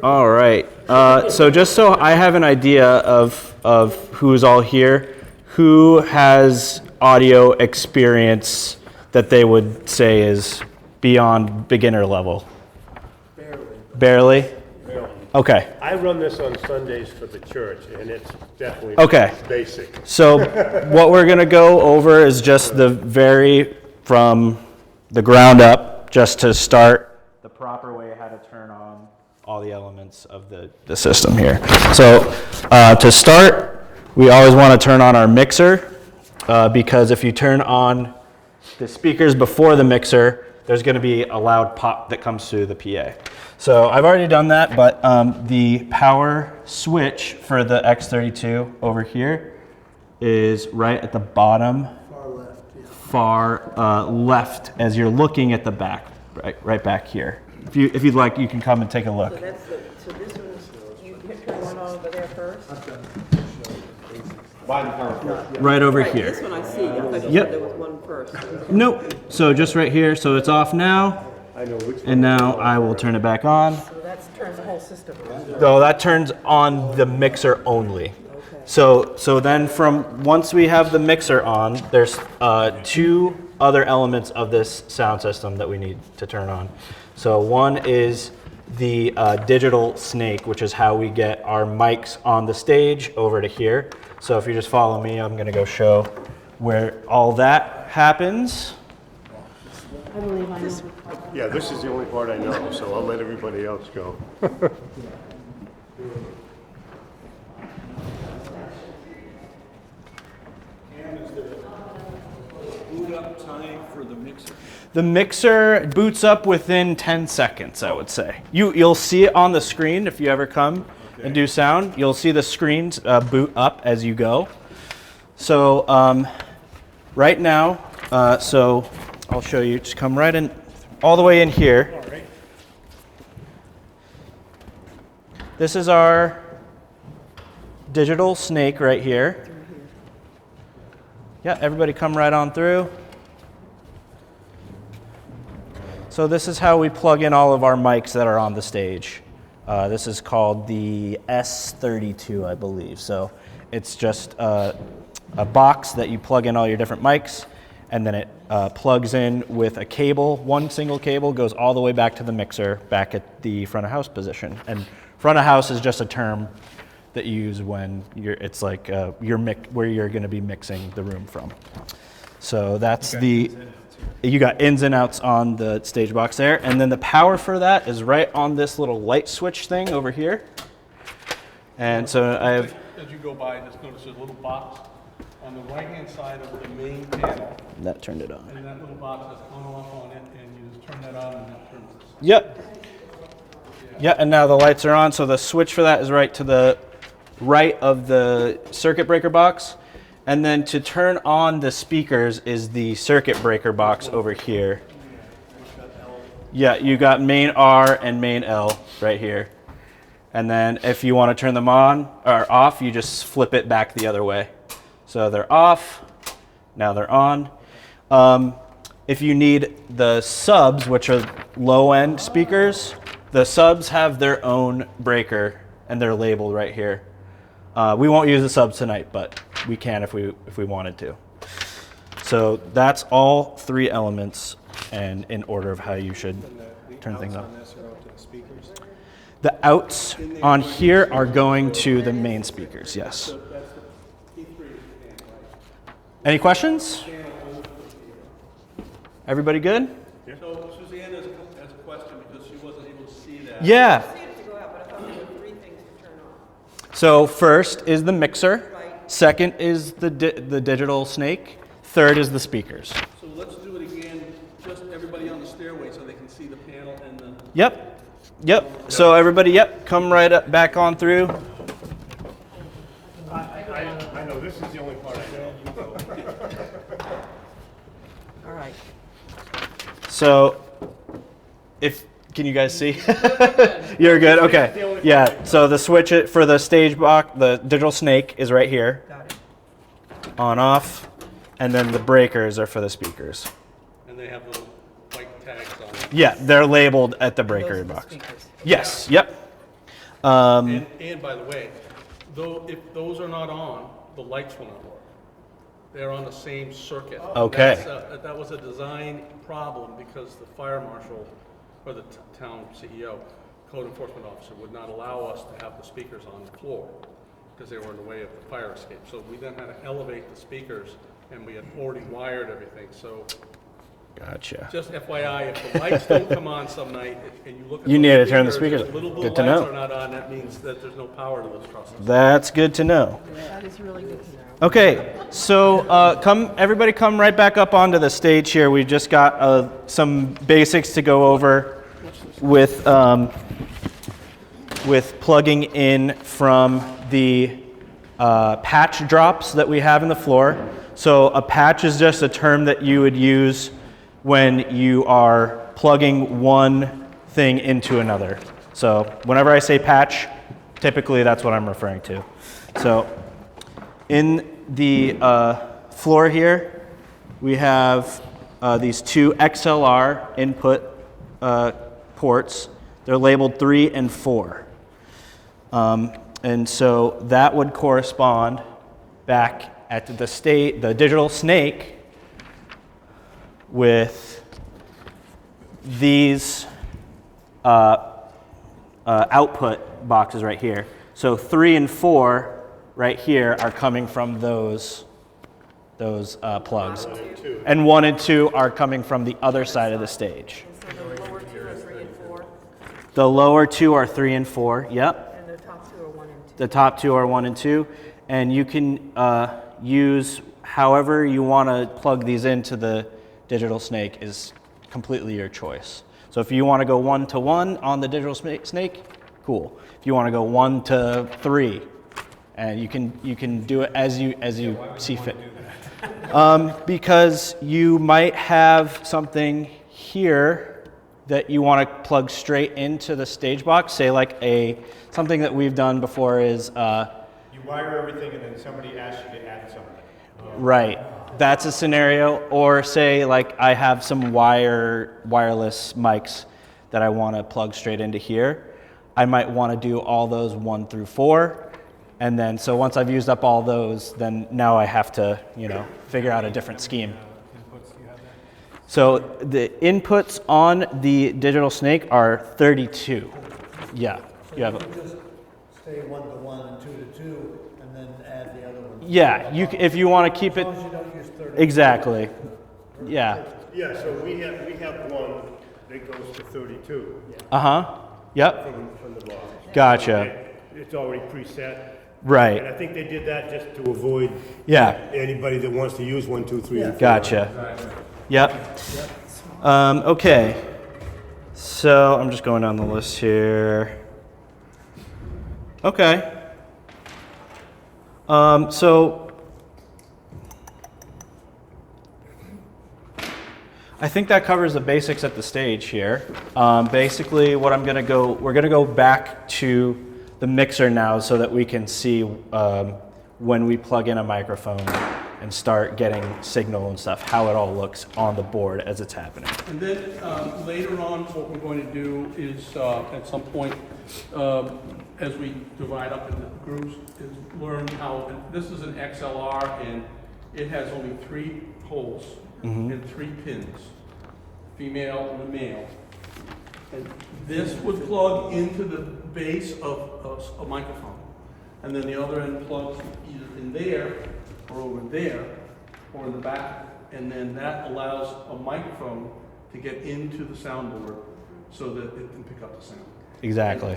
All right. So just so I have an idea of who's all here, who has audio experience that they would say is beyond beginner level? Barely? Okay. I run this on Sundays for the church, and it's definitely basic. So what we're going to go over is just from the ground up, just to start the proper way how to turn on all the elements of the system here. So to start, we always want to turn on our mixer, because if you turn on the speakers before the mixer, there's going to be a loud pop that comes through the PA. So I've already done that, but the power switch for the X32 over here is right at the bottom, far left as you're looking at the back, right back here. If you'd like, you can come and take a look. So this one, you turn one on over there first? Right over here. This one I see. I thought you said there was one first. Nope. So just right here. So it's off now. And now I will turn it back on. So that turns the whole system on. No, that turns on the mixer only. So then once we have the mixer on, there's two other elements of this sound system that we need to turn on. So one is the digital snake, which is how we get our mics on the stage over to here. So if you just follow me, I'm going to go show where all that happens. I believe I know. Yeah, this is the only part I know, so I'll let everybody else go. Boot up time for the mixer? The mixer boots up within 10 seconds, I would say. You'll see it on the screen if you ever come and do sound. You'll see the screens boot up as you go. So right now, so I'll show you. Just come right in, all the way in here. This is our digital snake right here. Yeah, everybody come right on through. So this is how we plug in all of our mics that are on the stage. This is called the S32, I believe. So it's just a box that you plug in all your different mics, and then it plugs in with a cable. One single cable goes all the way back to the mixer, back at the front of house position. And front of house is just a term that you use when it's like where you're going to be mixing the room from. So that's you got ins and outs on the stage box there, and then the power for that is right on this little light switch thing over here. And so I have. As you go by, just notice there's a little box on the right-hand side of the main panel. That turned it on. And that little box has on off on it, and you just turn that on, and that turns this. Yep. Yeah, and now the lights are on, so the switch for that is right to the right of the circuit breaker box. And then to turn on the speakers is the circuit breaker box over here. Yeah, you got main R and main L right here. And then if you want to turn them on or off, you just flip it back the other way. So they're off, now they're on. If you need the subs, which are low-end speakers, the subs have their own breaker and they're labeled right here. We won't use the subs tonight, but we can if we wanted to. So that's all three elements, and in order of how you should turn things on. The outs on here are going to the main speakers, yes. Any questions? Everybody good? So Suzanne has a question because she wasn't able to see that. Yeah. I see it to go out, but I thought there were three things to turn on. So first is the mixer. Second is the digital snake. Third is the speakers. So let's do it again, just everybody on the stairway so they can see the panel and the... Yep. So everybody, come right up, back on through. I know this is the only part I know. All right. So can you guys see? You're good, okay. Yeah, so the switch for the stage box, the digital snake is right here. Got it. On, off, and then the breakers are for the speakers. And they have little white tags on it. Yeah, they're labeled at the breaker Those are the box. speakers. Yes, yep. And by the way, though, if those are not on, the lights will not work. They're on the same circuit. Okay. That was a design problem because the fire marshal, or the town CEO, code enforcement officer, would not allow us to have the speakers on the floor because they were in the way of the fire escape. So we then had to elevate the speakers, and we had already wired everything. So Gotcha. just FYI, if the lights don't come on some night and you look at You those need to turn the speakers, speakers. if little blue Good to lights know. are not on, that means that there's no power to those trusses. That's good to know. That is really good to know. Okay, so everybody come right back up onto the stage here. We just got some basics to go over with plugging in from the patch drops that we have in the floor. So a patch is just a term that you would use when you are plugging one thing into another. So whenever I say patch, typically that's what I'm referring to. So in the floor here, we have these two XLR input ports. They're labeled 3 and 4. And so that would correspond back at the digital snake with these output boxes right here. So 3 and 4 right here are coming from those plugs. And 1 and 2 are coming from the other side of the stage. So the lower two are 3 and 4, The lower 2 are 3 and 4, yep. and the top two are 1 and 2. The top 2 are 1 and 2. And you can use however you want to plug these into the digital snake is completely your choice. So if you want to go 1 to 1 on the digital snake, cool. If you want to go 1 to 3, and you can do it as you see fit. Because you might have something here that you want to plug straight into the stage box. Say like something that we've done before is You wire everything and then somebody asks you to add something. right. That's a scenario. Or say like I have some wireless mics that I want to plug straight into here. I might want to do all those 1 through 4. And then, so once I've used up all those, then now I have to, figure out a different scheme. So the inputs on the digital snake are 32. Yeah, you have. Just stay 1 to 1 and 2 to 2, and then add the other one. Yeah, if you want to keep it. As long as you don't use 30. Exactly. Yeah. Yeah, so we have one that goes to 32 Yep. from the box. Gotcha. It's already preset. And Right. I think they did that just to avoid Yeah. anybody that wants to use 1, 2, 3, and 4. Gotcha. Yep. Okay. So I'm just going down the list here. Okay. So I think that covers the basics at the stage here. Basically, we're gonna go back to the mixer now so that we can see when we plug in a microphone and start getting signal and stuff, how it all looks on the board as it's happening. And then later on, what we're going to do is, at some point, as we divide up into groups, is learn how, and this is an XLR, and it has only 3 holes and 3 pins, female and a male. And this would plug into the base of a microphone. And then the other end plugs either in there, or over there, or in the back. And then that allows a microphone to get into the soundboard so that it can pick up the sound. Exactly.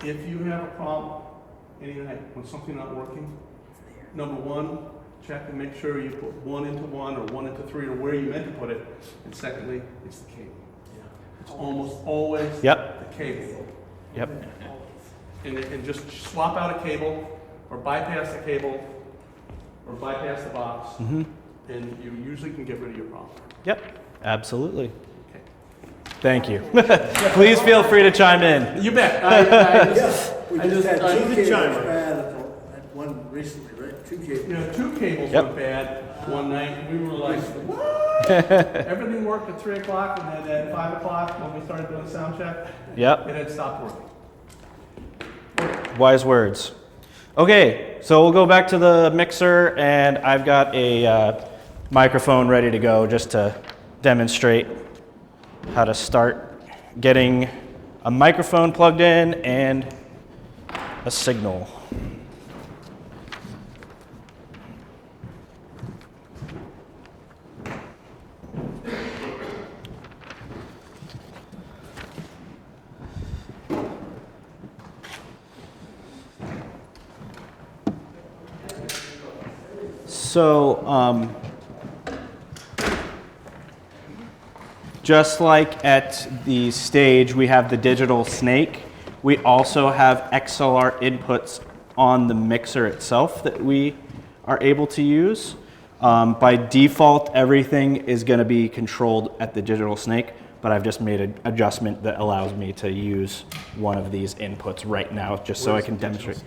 If you have a problem any night when something's not working, number one, check and make sure you put 1 into 1 or 1 into 3 or where you meant to put it. And secondly, it's the cable. It's almost always Yep. the cable. Yep. And just swap out a cable or bypass the cable or bypass the box, and you usually can get rid of your problem. Yep. Absolutely. Okay. Thank you. Please feel free to chime in. You bet. We I just had I- 2 cables chimer. bad at one recently, right? 2 cables. 2 cables Yep. went bad one night. We were like, what? Everything worked at 3 o'clock, and then at 5 o'clock when we started doing sound check, Yep. it had stopped working. Wise words. Okay, so we'll go back to the mixer, and I've got a microphone ready to go just to demonstrate how to start getting a microphone plugged in and a signal. So, just like at the stage, we have the digital snake. We also have XLR inputs on the mixer itself that we are able to use. By default, everything is going to be controlled at the digital snake, but I've just made an adjustment that allows me to use one of these inputs right now, just so I can demonstrate.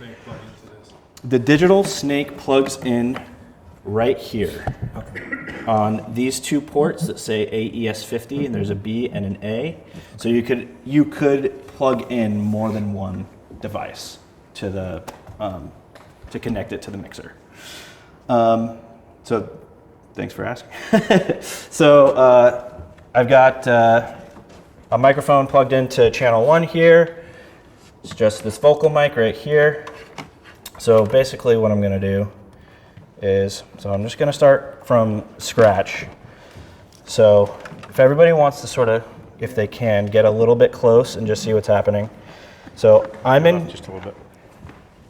The digital snake plugs in right here on these two ports that say AES50, and there's a B and an A. So you could plug in more than one device to the to connect it to the mixer. So thanks for asking. So I've got a microphone plugged into channel 1 here. It's just this vocal mic right here. So basically what I'm going to do is, so I'm just going to start from scratch. So if everybody wants to sort of, if they can, get a little bit close and just see what's happening. So I'm in, Just a little bit.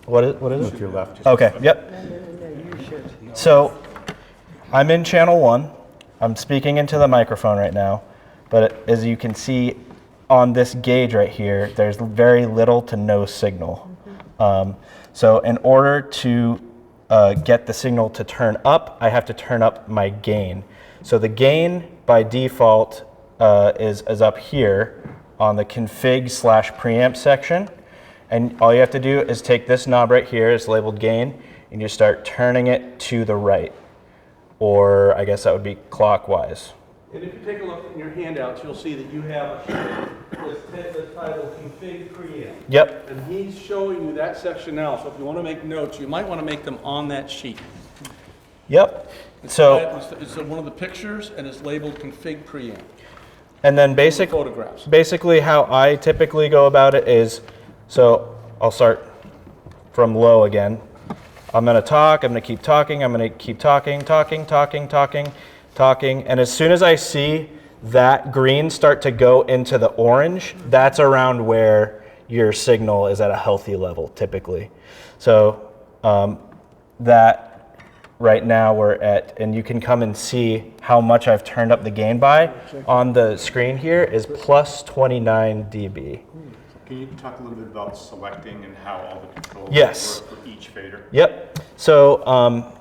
what is it? To your left. Okay, yep. So I'm in channel 1. I'm speaking into the microphone right now, but as you can see on this gauge right here, there's very little to no signal. So in order to get the signal to turn up, I have to turn up my gain. So the gain by default is up here on the config/preamp section. And all you have to do is take this knob right here, it's labeled gain, and you start turning it to the right. Or I guess that would be clockwise. And if you take a look in your handouts, you'll see that you have a sheet that's titled Config Preamp. Yep. And he's showing you that section now, so if you want to make notes, you might want to make them on that sheet. Yep. So, It's one of the pictures, and it's labeled Config Preamp. and then Photographs. basically how I typically go about it is, so I'll start from low again. I'm going to talk, I'm going to keep talking, I'm going to keep talking, and as soon as I see that green start to go into the orange, that's around where your signal is at a healthy level, typically. So that right now we're at, and you can come and see how much I've turned up the gain by on the screen here is plus 29 dB. Can you talk a little bit about selecting and how all the controls Yes. work for each fader? Yep. So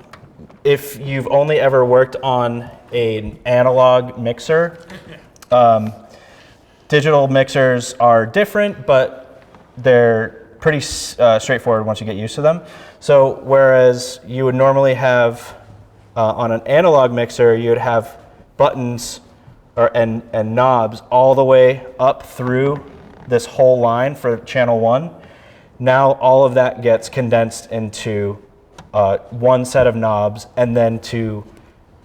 if you've only ever worked on an analog mixer, digital mixers are different, but they're pretty straightforward once you get used to them. So whereas you would normally have on an analog mixer, you would have buttons and knobs all the way up through this whole line for channel 1. Now all of that gets condensed into one set of knobs, and then to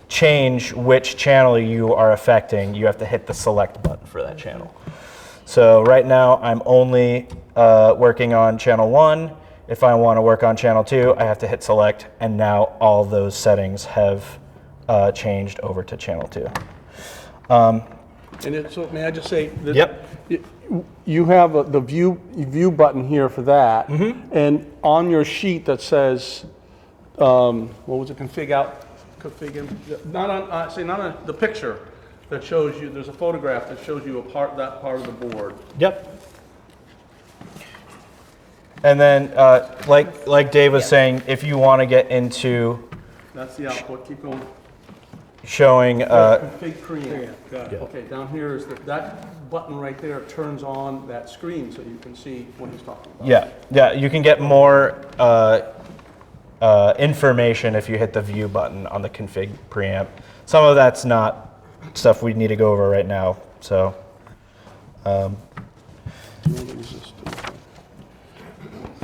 change which channel you are affecting, you have to hit the select button for that channel. So right now I'm only working on channel 1. If I want to work on channel 2, I have to hit select, and now all those settings have changed over to channel 2. And so may I just say that Yep. you have the view button here for that, and on your sheet that says, what was it, config in, not on the picture that shows you, there's a photograph that shows you that part of the board. Yep. And then, like Dave was saying, if you want to get into That's the output, keep going. showing, Config preamp. Okay, down here is that button right there turns on that screen so you can see what he's talking about. yeah, you can get more information if you hit the view button on the config preamp. Some of that's not stuff we need to go over right now, so.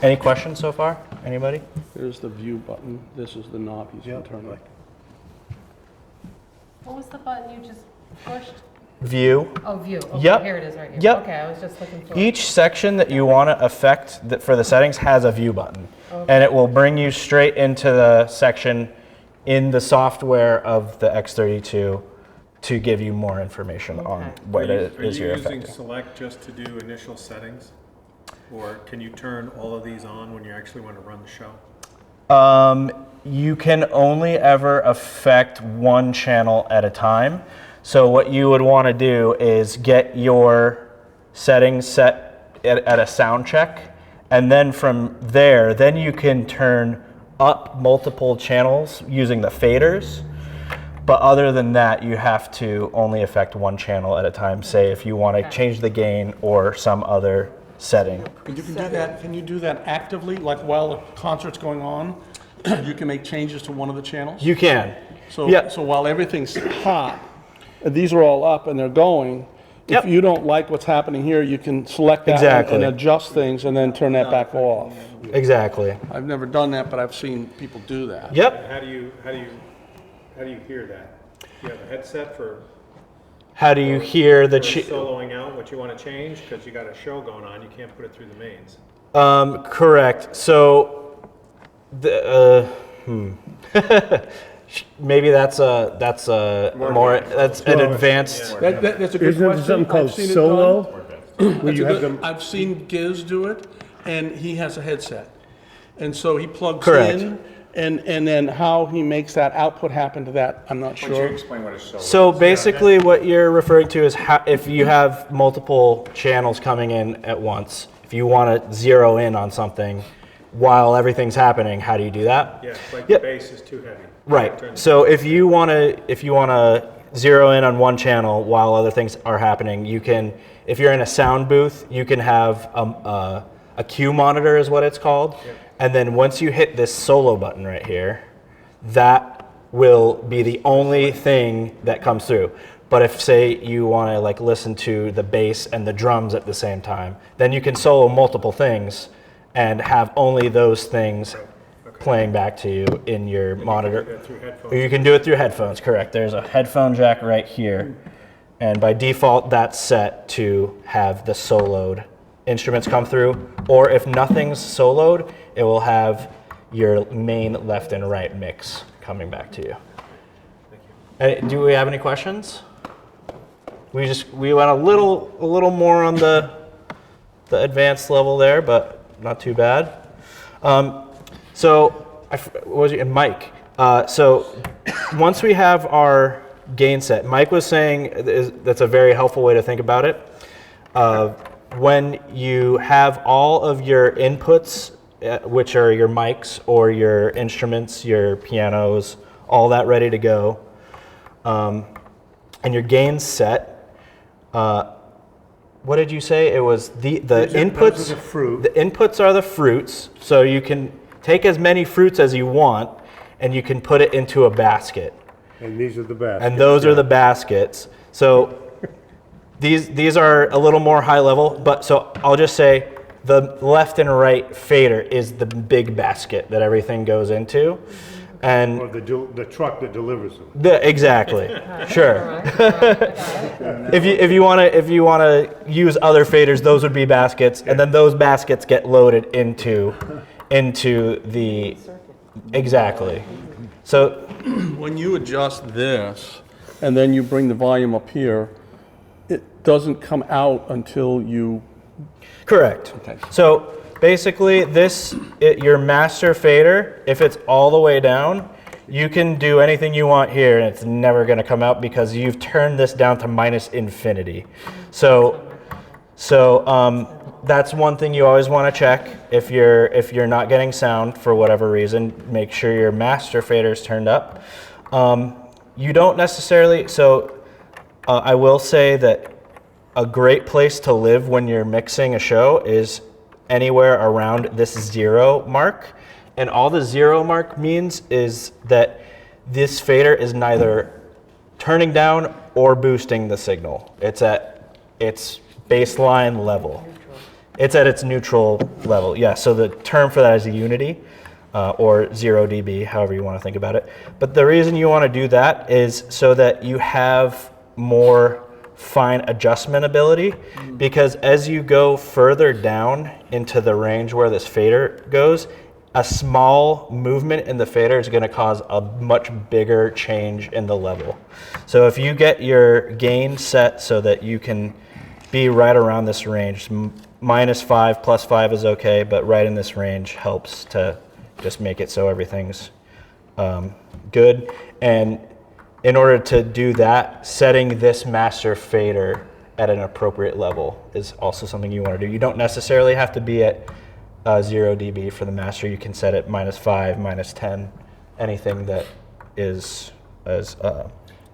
Any questions so far? Anybody? There's the view button. This is the knob he's going to turn on. What was the button you just pushed? View. Oh, view. Okay, Yep. here it is right here. Yep. Okay, I was just looking for it. Each section that you want to affect for the settings has a view button. And it will bring you straight into the section in the software of the X32 to give you more information on what it is you're Are you affecting. using select just to do initial settings? Or can you turn all of these on when you actually want to run the show? You can only ever affect one channel at a time. So what you would want to do is get your settings set at a sound check, and then from there, then you can turn up multiple channels using the faders. But other than that, you have to only affect one channel at a time. Say if you want to change the gain or some other setting. And you can do that, can you do that actively, like while the concert's going on? You can make changes to one of the channels? You can. So, Yeah. so while everything's hot, and these are all up and they're going, Yep. if you don't like what's happening here, you can select that Exactly. and adjust things and then turn that back off. Exactly. I've never done that, but I've seen people do that. Yep. How do you hear that? You have a headset for How do you hear the soloing out what you want to change? Because you got a show going on, you can't put it through the mains. Correct. So, maybe that's an advanced. That's a good Isn't there question. something called I've seen it solo? done. Where you have them, I've seen Giz do it, and he has a headset. And so he plugs Correct. in, and then how he makes that output happen to that, I'm not Would you sure. explain what a show is? So basically, what you're referring to is if you have multiple channels coming in at once. If you want to zero in on something while everything's happening, how do you do that? Yeah, it's like Yep. the bass is too heavy. Right. So if you want to zero in on one channel while other things are happening, you can. If you're in a sound booth, you can have a cue monitor, is what it's called. Yep. And then once you hit this solo button right here, that will be the only thing that comes through. But if, say, you want to like listen to the bass and the drums at the same time, then you can solo multiple things and have only those things playing back to you in your monitor. do that through headphones. Or you can do it through headphones, correct. There's a headphone jack right here. And by default, that's set to have the soloed instruments come through. Or if nothing's soloed, it will have your main left and right mix coming back to you. Do we have any questions? We went a little more on the advanced level there, but not too bad. What was it? Mike. So once we have our gain set, Mike was saying that's a very helpful way to think about it. When you have all of your inputs, which are your mics or your instruments, your pianos, all that ready to go, and your gain's set. What did you say? It was the inputs. those are the fruit. The inputs are the fruits, so you can take as many fruits as you want, and you can put it into a basket. and these are the best. And those are the baskets. So these are a little more high level, but so I'll just say the left and right fader is the big basket that everything goes into. And Or the truck that delivers them. exactly, sure. If you want to use other faders, those would be baskets, and then those baskets get loaded into the exactly. So When you adjust this, and then you bring the volume up here, it doesn't come out until you. correct. Okay. So basically, your master fader, if it's all the way down, you can do anything you want here, and it's never going to come out because you've turned this down to minus infinity. So that's one thing you always want to check if you're not getting sound for whatever reason. Make sure your master fader is turned up. You don't necessarily. I will say that a great place to live when you're mixing a show is anywhere around this 0 mark. And all the 0 mark means is that this fader is neither turning down or boosting the signal. It's at its baseline level. It's at its neutral level. Yeah, so the term for that is a unity, or 0 dB, however you want to think about it. But the reason you want to do that is so that you have more fine adjustment ability, because as you go further down into the range where this fader goes, a small movement in the fader is going to cause a much bigger change in the level. So if you get your gain set so that you can be right around this range, -5, +5 is okay, but right in this range helps to just make it so everything's good. And in order to do that, setting this master fader at an appropriate level is also something you want to do. You don't necessarily have to be at 0 dB for the master. You can set it -5, -10, anything that is as.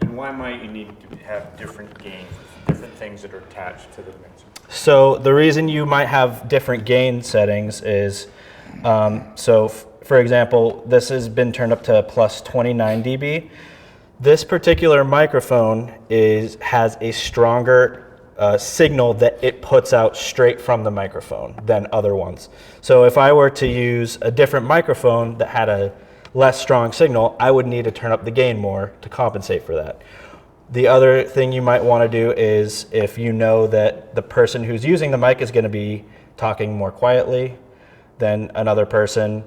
And why might you need to have different gains, different things that are attached to the mixer? So the reason you might have different gain settings is, for example, this has been turned up to +29 dB. This particular microphone has a stronger signal that it puts out straight from the microphone than other ones. So if I were to use a different microphone that had a less strong signal, I would need to turn up the gain more to compensate for that. The other thing you might want to do is, if you know that the person who's using the mic is going to be talking more quietly than another person,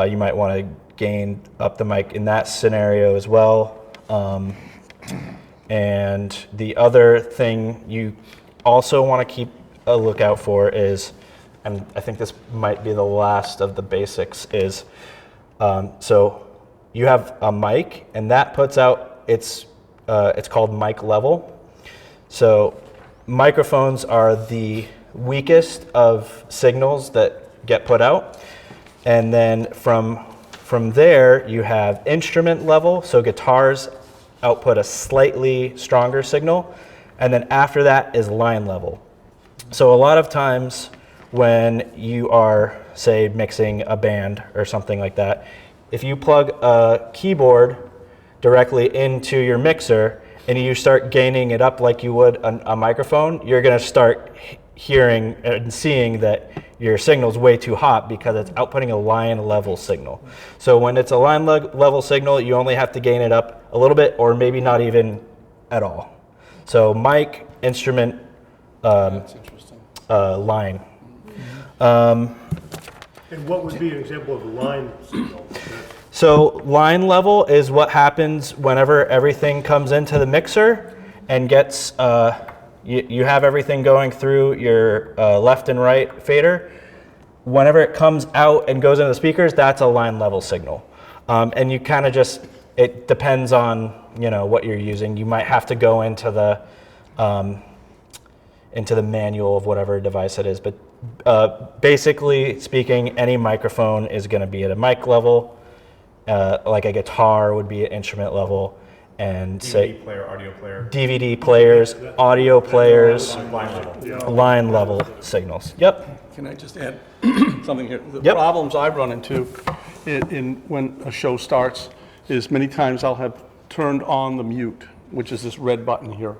you might want to gain up the mic in that scenario as well. And the other thing you also want to keep a lookout for is, and I think this might be the last of the basics, is so you have a mic, and that puts out it's called mic level. So microphones are the weakest of signals that get put out, and then from there you have instrument level. So guitars output a slightly stronger signal, and then after that is line level. So a lot of times when you are, say, mixing a band or something like that, if you plug a keyboard directly into your mixer and you start gaining it up like you would a microphone, you're going to start hearing and seeing that your signal's way too hot because it's outputting a line level signal. So when it's a line level signal, you only have to gain it up a little bit, or maybe not even at all. So mic, instrument, That's interesting. line. And what would be an example of line signal? So line level is what happens whenever everything comes into the mixer and gets, you have everything going through your left and right fader. Whenever it comes out and goes into the speakers, that's a line level signal. And you kind of just, it depends on, what you're using. You might have to go into the manual of whatever device it is. But basically speaking, any microphone is going to be at a mic level. Like a guitar would be at instrument level, and DVD player, audio player. DVD players, audio players, Line level. line level signals. Yep. Can I just add something here? The Yep. problems I run into when a show starts is many times I'll have turned on the mute, which is this red button here.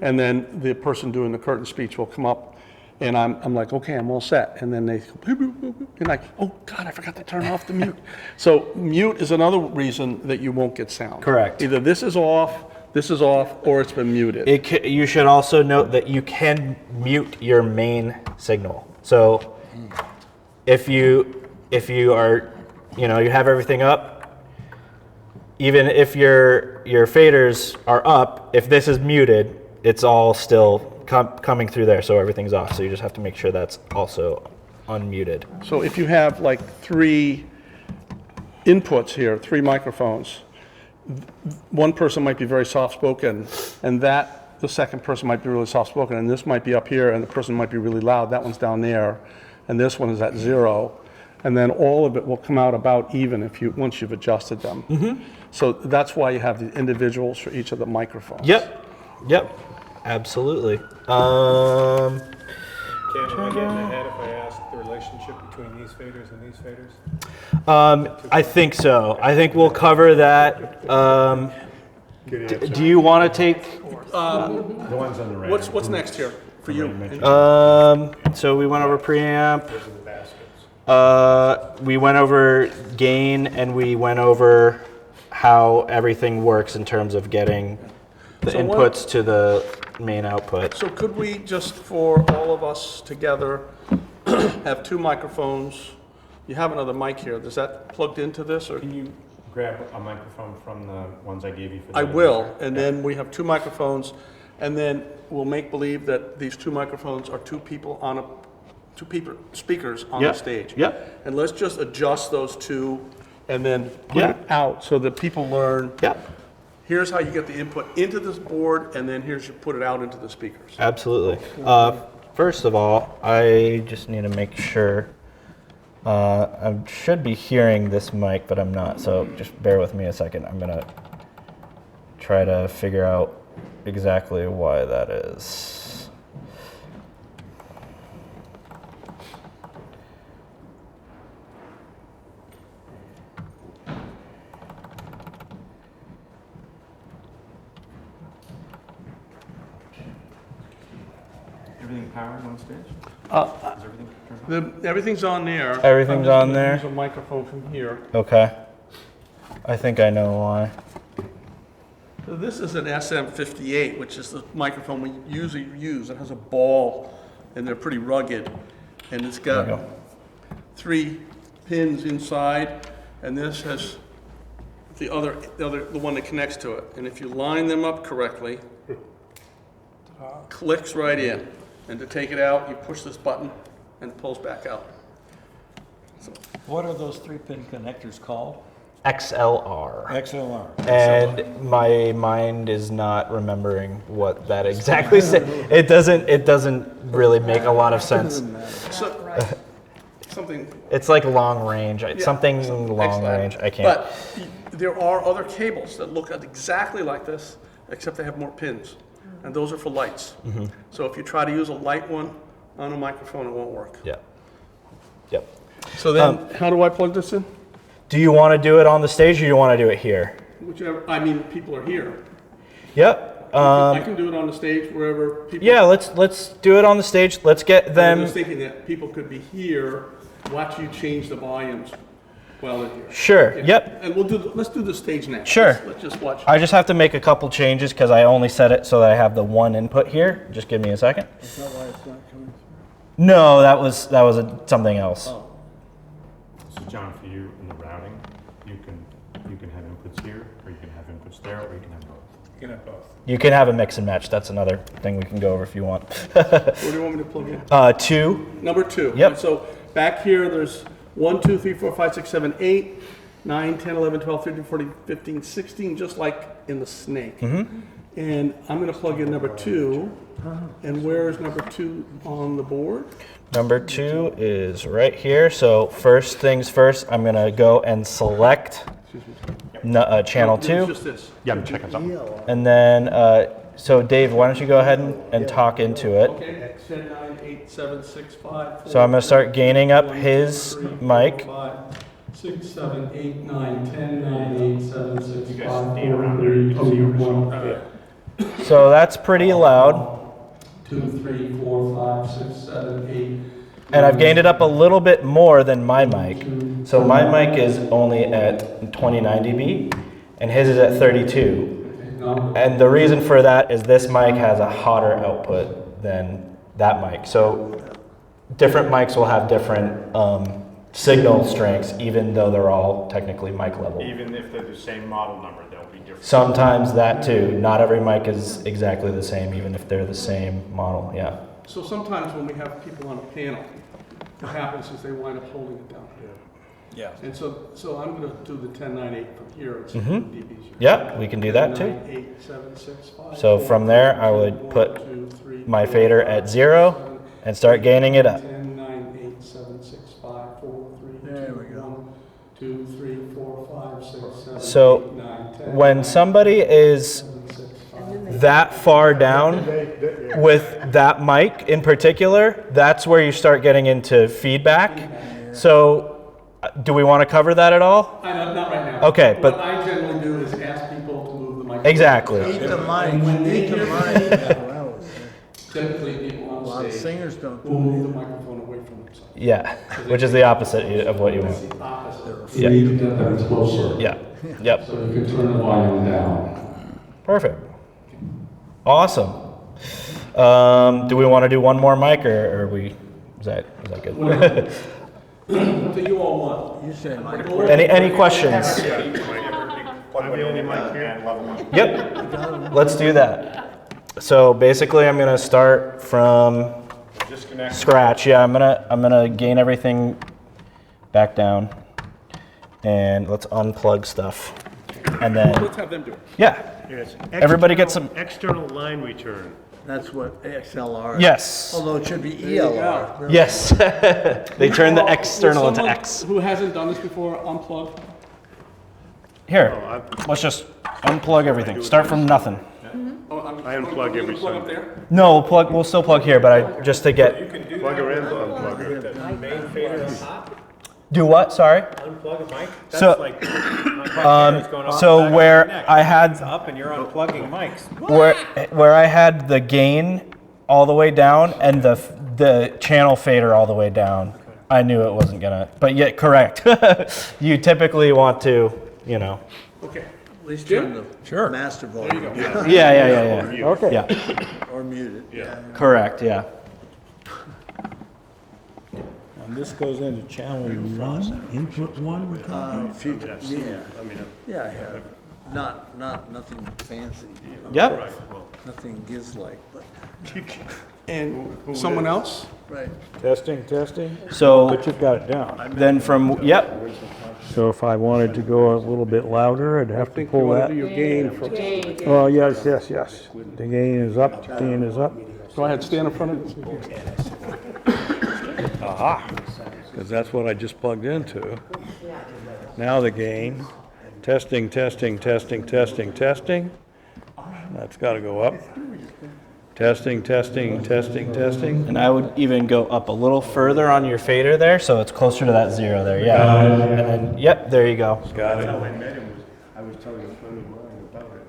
And then the person doing the curtain speech will come up, and I'm like, okay, I'm all set. And then they go, boop, boop, boop, boop, and like, oh God, I forgot to turn off the mute. So mute is another reason that you won't get sound. Correct. Either this is off, or it's been muted. You should also note that you can mute your main signal. So if you are, you have everything up, even if your faders are up, if this is muted, it's all still coming through there, so everything's off. So you just have to make sure that's also unmuted. So if you have like 3 inputs here, 3 microphones, one person might be very soft-spoken, and the second person might be really soft-spoken, and this might be up here, and the person might be really loud. That one's down there, and this one is at 0. And then all of it will come out about even once you've adjusted them. Mm-hmm. So that's why you have the individuals for each of the microphones. Yep, absolutely. Ken, am I getting ahead if I ask the relationship between these faders and these faders? I think so. I think we'll cover that. Do you want to take? The ones on the right. What's next here? for you. So we went over preamp. Those are the baskets. We went over gain, and we went over how everything works in terms of getting the So what- inputs to the main output. So could we just, for all of us together, have 2 microphones? You have another mic here. Is that plugged into this, or? Can you grab a microphone from the ones I gave you for the I other will, user? and then we have 2 microphones, and then we'll make believe that these 2 microphones are 2 people on a, 2 people, speakers on the Yep. stage. Yep. And let's just adjust those 2 and then put Yeah. it out so that people learn, Yep. here's how you get the input into this board, and then here's you put it out into the speakers. Absolutely. First of all, I just need to make sure. I should be hearing this mic, but I'm not, so just bear with me a second. I'm going to try to figure out exactly why that is. Everything powered on stage? Uh, Is everything turned on? Everything's on there. Everything's I'm just on gonna there? Use a microphone from here. Okay. I think I know why. So this is an SM58, which is the microphone we usually use. It has a ball, and they're pretty rugged. And it's There got we go. 3 pins inside, and this has the one that connects to it. And if you line them up correctly, clicks right in. And to take it out, you push this button, and it pulls back out. What are those 3-pin connectors called? XLR. XLR. And my mind is not remembering what that exactly said. It doesn't really make a lot of sense. So, something. It's like long range. Yeah, Something long excellent. range. I can't. But there are other cables that look exactly like this, except they have more pins. And those are for lights. Mm-hmm. So if you try to use a light one on a microphone, it won't work. Yeah. Yep. So then, how do I plug this in? Do you want to do it on the stage, or do you want to do it here? Whichever, I mean, people are here. Yep. I can do it on the stage wherever people. Yeah. Let's do it on the stage. Let's get I'm them. just thinking that people could be here, watch you change the volumes while they're here. Sure. Yeah. Yep. And let's do the stage now. Sure. Let's just watch. I just have to make a couple changes because I only set it so that I have the one input here. Just give me a second. Is that why it's not coming No, that was something else. So John, for you in the routing, you can have inputs here, or you can have inputs there, or you can have both. You can have both. You can have a mix and match. That's another thing we can go over if you want. What do you want me to plug in? 2. Number 2. Yep. And so back here, there's 1, 2, 3, 4, 5, 6, 7, 8, 9, 10, 11, 12, 13, 14, 15, 16, just like in the snake. Mm-hmm. And I'm going to plug in number 2. And where is number 2 on the board? Number 2 is right here. So first things first, I'm gonna go and select channel There's 2, just this. Yeah, I'm checking something. and then so Dave, why don't you go ahead and talk into it? Okay, 10, 9, 8, 7, 6, 5, 4, So I'm gonna start gaining up his 3, 4, mic. 5, 6, 7, 8, 9, 10, 9, 8, 7, 6, 5, 4, stand around there, you 3, can see 2, yourself. 1. So that's pretty loud, 2, 3, 4, 5, 6, 7, 8. and I've gained it up a little bit more than my mic. So my mic is only at 29 dB, and his is at 32. And the reason for that is this mic has a hotter output than that mic. So different mics will have different signal strengths, even though they're all technically mic level. Even if they're the same model number, they'll be different. Sometimes that too. Not every mic is exactly the same, even if they're the same model. Yeah. So sometimes when we have people on a panel, what happens is they wind up holding it down. Yeah. And so I'm going to do the 10, 9, 8 from here. It's Mhm. dBs here. Yeah, we can do that 10, too. 9, 8, 7, 6, 5, So 4, from there, I 3, would 1, put 2, 3, my 4, fader 5, at 0 7, and start gaining it up. 10, 9, 8, 7, 6, 5, 4, 3, There 2, we go. 1, 2, 3, 4, 5, 6, 7, So 8, 9, 10, when 9, somebody is 7, 6, 5, that far down with that mic in particular, that's where you start getting into feedback. So do we want to cover that at all? Not right now. Okay, but- What I generally do is ask people to move the microphone. Exactly. Eat the mic, And when they eat the hear mic. typically people on lot of singers don't will do move the it. microphone away from themselves. Yeah, which is the opposite of what you want. It's the opposite. Yeah. Need to get them closer. Yeah. Yep. So you can turn the volume down. Perfect. Awesome. Do we want to do one more mic, or are we? Is that good? What do you all want? You say, Mike. Any questions? I'm the only mic here. Yep. Let's do that. So basically, I'm gonna start from Disconnect. scratch. Yeah, I'm gonna gain everything back down, and let's unplug stuff, and then Let's have them do it. yeah. Yes. Everybody get some- External line return. That's what XLR is. Yes. Although it should be you go. ELR. really. Yes. They turn the Will external into someone X. Who hasn't done this before, unplug? Here, let's just unplug everything. Start from nothing. I unplug every Plug up Sunday. there? No, we'll still plug here, but just to get. Plug her in, unplug her. Main fader on top, Do what? Sorry. unplug a mic. So- That's like, my going off so the back of where your neck. I had- It's up and you're unplugging mics. Where I had the gain all the way down and the channel fader all the way down, I knew it wasn't gonna. But yet, correct. You typically want to, Okay. At least turn the master volume down Yeah. Okay. Yeah. or mute it. Yeah. Correct. Yeah. And this goes into channel 1, input 1, we're talking? Future, yeah, I have. Nothing fancy, Yep. nothing Giz-like, but, And someone else? right. Testing, testing, So but you've got it down. then yep. So if I wanted to go a little bit louder, I'd have to pull that. Your gain first. Oh, yes. The gain is up, the gain is up. Go ahead, stand in front of it. Aha, because that's what I just plugged into. Now the gain, testing. That's got to go up. Testing. And I would even go up a little further on your fader there, so it's closer to that 0 there. Yeah. And then, yep, there you go. Got it. I was telling a friend of mine about it.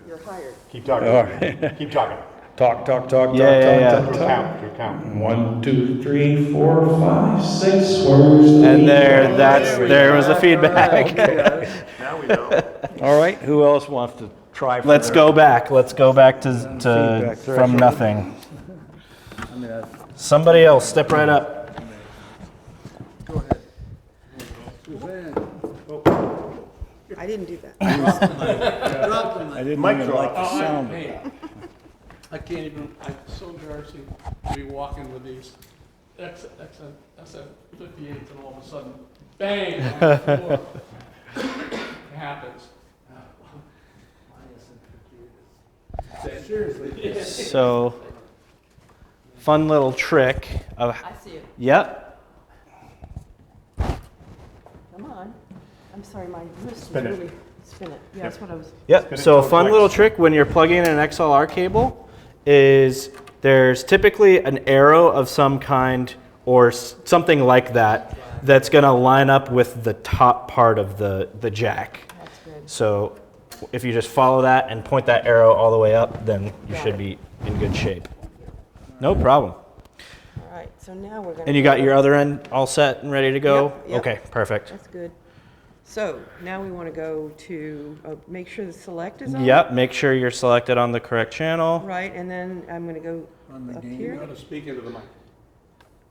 You're hired. Keep talking. All right. Keep talking. Talk. Yeah. To count. 1, 2, 3, 4, 5, 6 words. And there was the feedback. Now we know. All right, who else wants to try? for Let's their- go back. Let's go back to Feedback from threshold. nothing. I mean, Somebody else, step right up. go ahead. I didn't do that. Drop the mic. I didn't Mic even drop. like the sound. Hey, I can't even, it's so embarrassing to be walking with these SF-58s and all of a sudden, bang, on the floor. It happens. Seriously. So, fun little trick of. I see it. Yep. Come on. I'm sorry, my wrist is Spin it. really, spin it. Yeah, that's what I was, Yep. So a till it fun clicks. little trick when you're plugging in an XLR cable is there's typically an arrow of some kind or something like that that's going to line up with the top part of the jack. that's good. So if you just follow that and point that arrow all the way up, then you should be in good shape. No problem. All right, so now we're gonna. And you got your other end all set and ready to go? Yep. Okay, perfect. That's good. So now we want to go to, make sure the select is on. Yep, make sure you're selected on the correct channel. Right, and then I'm going to go up You here. gotta speak into the mic.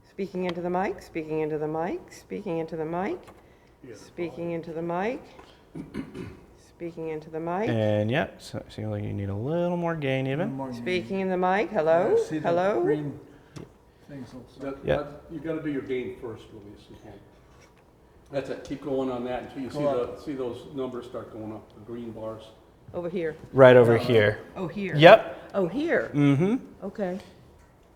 Speaking into the mic, speaking into the mic, speaking into the mic, speaking into the mic, speaking into the mic, And yeah, so it seems like you need a little more gain even. speaking in the mic. Hello? See the Hello? green things also. Yeah. You gotta do your gain first, Louise. You can't- That's it, keep going on that until you see those numbers start going up, the green bars. Over here. Right over here. Oh, here. Yep. Oh, here. Mm-hmm. Okay.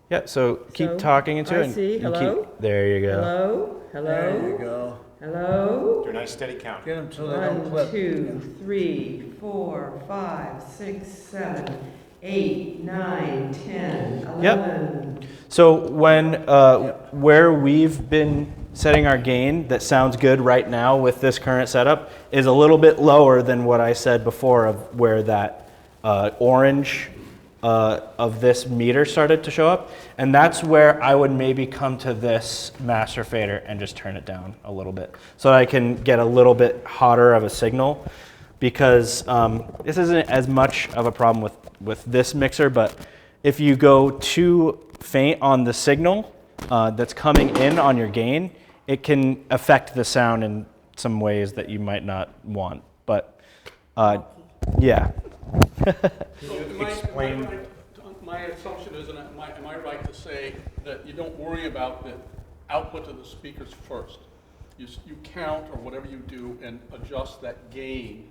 Yeah, so keep So, talking into I it. and- see. and Hello? keep, there you go. Hello? There you Hello? go. Hello? Do a nice steady count. Get them so they don't 1, clip. 2, 3, 4, 5, 6, 7, 8, 9, 10, 11. So when where we've been setting our gain that sounds good right now with this current setup is a little bit lower than what I said before of where that orange of this meter started to show up, and that's where I would maybe come to this master fader and just turn it down a little bit so that I can get a little bit hotter of a signal, because this isn't as much of a problem with this mixer, but if you go too faint on the signal that's coming in on your gain, it can affect the sound in some ways that you might not want. But yeah. My assumption is, and am I right to say that you don't worry about the output of the speakers first? You count or whatever you do and adjust that gain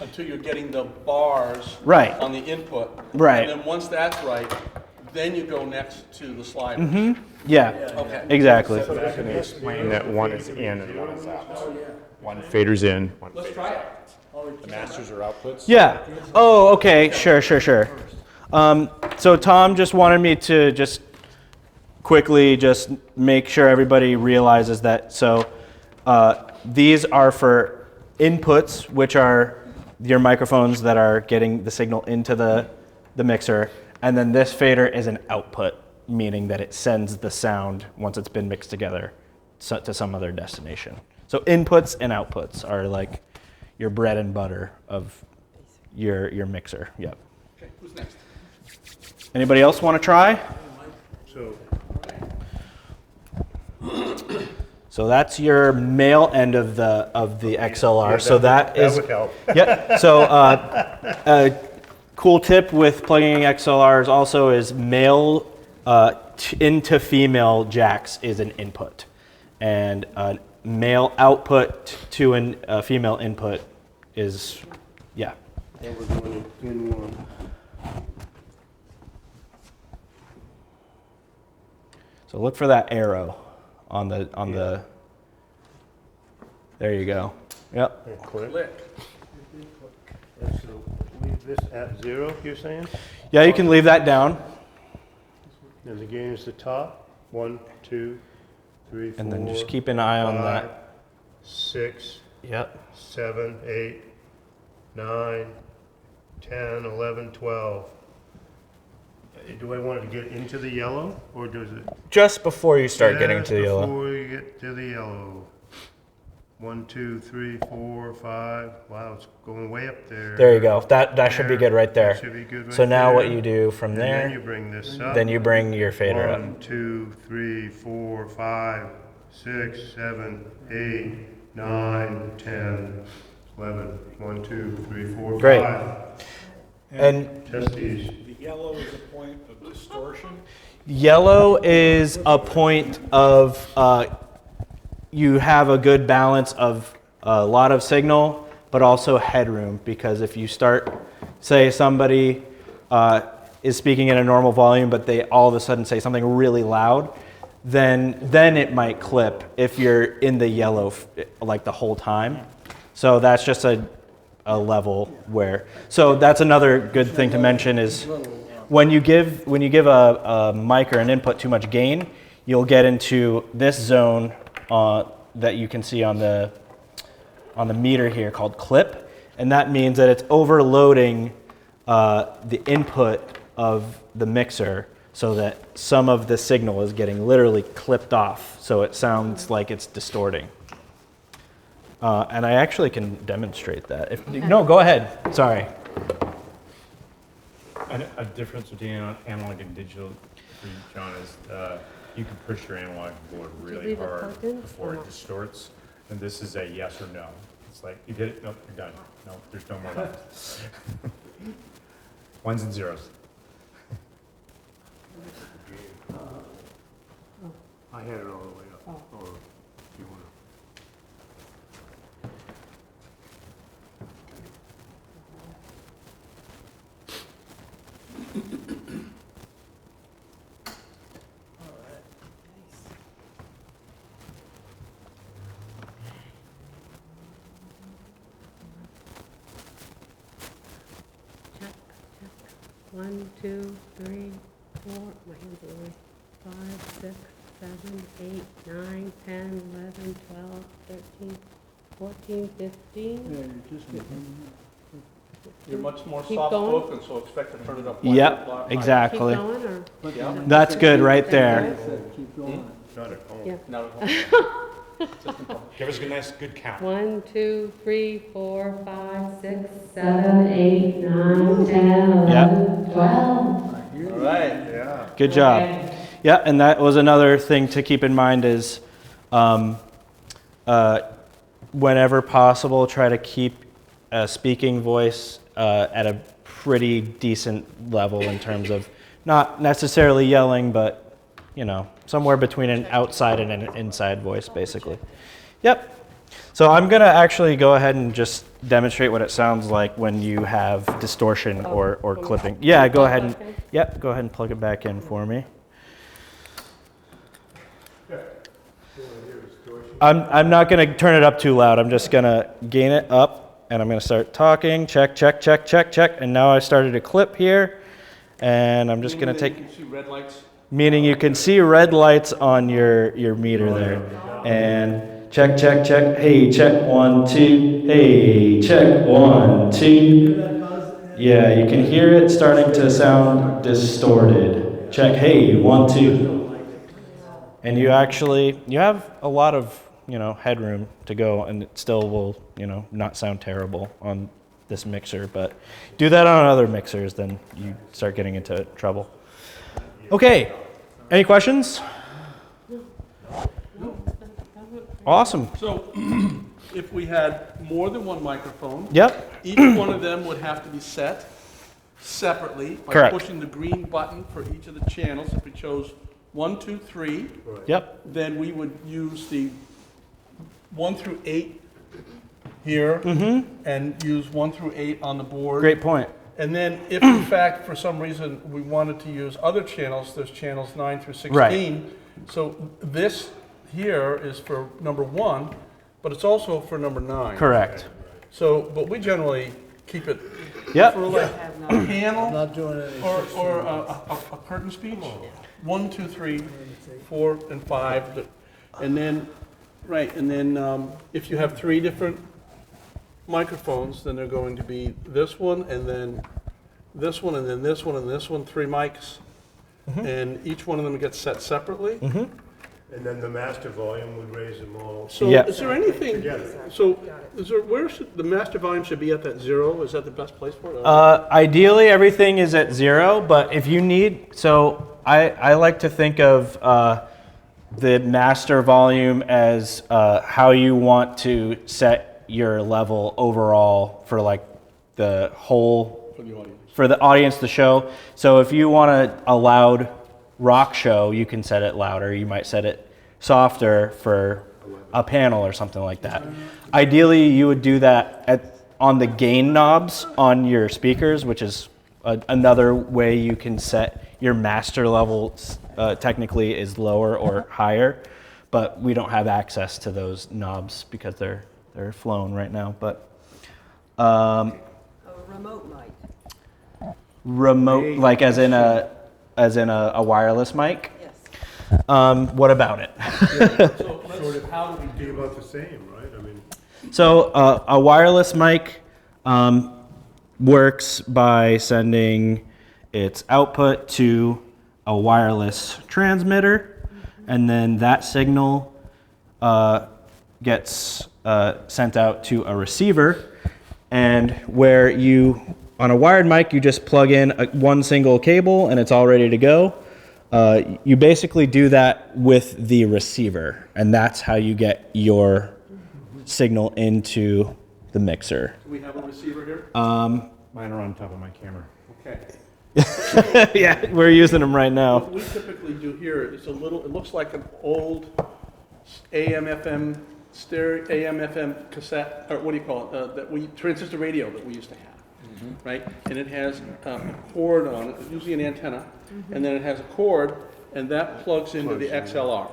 until you're getting the bars Right. on the input. Right. And then once that's right, then you go next to the sliders. Mm-hmm. Yeah. Okay. Exactly. Explain that one is in and one is out. One fader's in, one Let's fader's try out. it. The masters are outputs? Yeah. Oh, okay. Sure. So Tom just wanted me to just quickly just make sure everybody realizes that. So these are for inputs, which are your microphones that are getting the signal into the mixer. And then this fader is an output, meaning that it sends the sound once it's been mixed together to some other destination. So inputs and outputs are like your bread and butter of your mixer. Yep. Okay, who's next? Anybody else want to try? So that's your male end of the XLR. So that would help. Yeah. So a cool tip with plugging in XLRs also is male into female jacks is an input, and male output to a female input is, yeah. And we're going in one. So look for that arrow on the. There you go. Yep. And click. Click. And so leave this at 0, you're saying? Yeah, you can leave that down, And the gain is the top. 1, 2, 3, 4. and then just keep an eye on that. 6, Yep. 7, 8, 9, 10, 11, 12. Do I want to get into the yellow, or does it? Just before you start getting Just to the yellow. Before you get to the yellow. 1, 2, 3, 4, 5. Wow, it's going way up there. There you go. That should be good right there. That should be good right So now there. what you do from And there, then you bring this up. then you bring your fader up. 1, 2, 3, 4, 5, 6, 7, 8, 9, 10, 11. 1, 2, 3, 4, Great. 5. And Test these. The yellow is a point of distortion. yellow is a point of you have a good balance of a lot of signal, but also headroom, because if you start, say somebody is speaking in a normal volume, but they all of a sudden say something really loud, then it might clip if you're in the yellow like the whole time. So that's just a level where, so that's another good thing to mention is when you give a mic or an input too much gain, you'll get into this zone that you can see on the meter here called clip, and that means that it's overloading the input of the mixer so that some of the signal is getting literally clipped off, so it sounds like it's distorting. And I actually can demonstrate that. No, go ahead. Sorry. A difference between analog and digital for you, John, is you can push your analog board really leave it hard plugged in? before it distorts. And this is a yes or no. It's like, you get it? Nope, you're done. No, there's no more left. Ones and zeros. I had it all the way up. Or you want Check, check. 1, 2, 3, 4. My hands are away. 5, 6, 7, 8, 9, 10, 11, 12, 13, 14, 15. You're much more Keep going. soft-spoken, so expect to turn it up. quite a Yep, lot higher. Keep exactly. going, or? Yeah. That's good right there. Keep going. Not at home. Yeah. Not at all. Give us a nice, good count. 1, 2, 3, 4, 5, 6, 7, 8, 9, 10, 11, 12. All right. Yeah. Good job. Okay. Yeah, and that was another thing to keep in mind is whenever possible, try to keep a speaking voice at a pretty decent level in terms of not necessarily yelling, but you know, somewhere between an outside and an inside voice, basically. Yep. So I'm gonna actually go ahead and just demonstrate what it sounds like when you have distortion or clipping. Yeah, go ahead and yep, go ahead and plug it back in for me. I'm not gonna turn it up too loud. I'm just gonna gain it up, and I'm gonna start talking. Check, check, check, check, check. And now I started a clip here, and I'm just gonna take. You can see red lights. Meaning you can see red lights on your meter there. And check, check, check. Hey, check 1, 2. Hey, check 1, 2. Yeah, you can hear it starting to sound distorted. Check. Hey, 1, 2. And you have a lot of headroom to go, and it still will not sound terrible on this mixer. But do that on other mixers, then you start getting into trouble. Okay. Any questions? Awesome. So if we had more than one microphone, Yep. each one of them would have to be set separately by Correct. pushing the green button for each of the channels. If we chose 1, 2, 3, Yep. then we would use the 1 through 8 here and use 1 through 8 on the board. Great point. And then if in fact, for some reason, we wanted to use other channels, there's channels 9 through 16. Right. So this here is for number 1, but it's also for number 9. Correct. So, but we generally keep it Yep. for like a panel Not doing any or a curtain speech. 1, 2, 3, 4, and 5. And then, right, and then if you have 3 different microphones, then they're going to be this one, and then this one, and then this one, and this one, 3 mics. And each one of them gets set separately. And then the master volume would raise them all. So Yeah. is there anything, so is there, where should, the master volume should be at that 0? Is that the best place for it? Ideally, everything is at 0, but if you need, so I like to think of the master volume as how you want to set your level overall for like the whole, for the audience, the show. So if you want a loud rock show, you can set it louder. You might set it softer for a panel or something like that. Ideally, you would do that on the gain knobs on your speakers, which is another way you can set your master level. Technically is lower or higher, but we don't have access to those knobs because they're flown right now. But A remote mic. remote, like as in a wireless mic. Yes. What about it? So let's, how do we Be do about the same, right? I mean, So a wireless mic works by sending its output to a wireless transmitter, and then that signal gets sent out to a receiver. And where on a wired mic, you just plug in one single cable and it's all ready to go. You basically do that with the receiver, and that's how you get your signal into the mixer. we have a receiver here? Mine are on top of my camera. Okay. Yeah, we're using them right now. What we typically do here is it looks like an old AM/FM stereo, AM/FM cassette, or what do you call it? Transistor radio that we used to have, right? And it has a cord on it, usually an antenna, and then it has a cord, and that plugs into the XLR.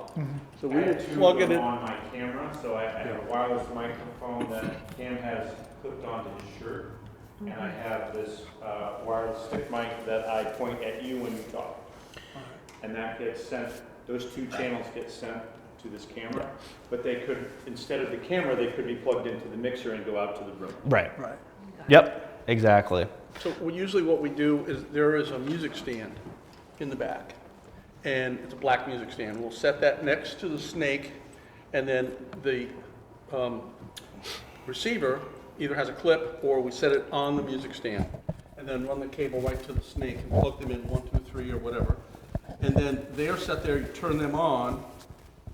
So we would plug it in. On my camera, so I have a wireless microphone that Cam has clipped onto his shirt, and I have this wireless stick mic that I point at you when you talk. And that gets sent, those 2 channels get sent to this camera, but they could, instead of the camera, they could be plugged into the mixer and go out to the room. Right. Yep, exactly. So usually what we do is there is a music stand in the back, and it's a black music stand. We'll set that next to the snake, and then the receiver either has a clip or we set it on the music stand, and then run the cable right to the snake and plug them in 1, 2, 3 or whatever. And then they are set there, you turn them on,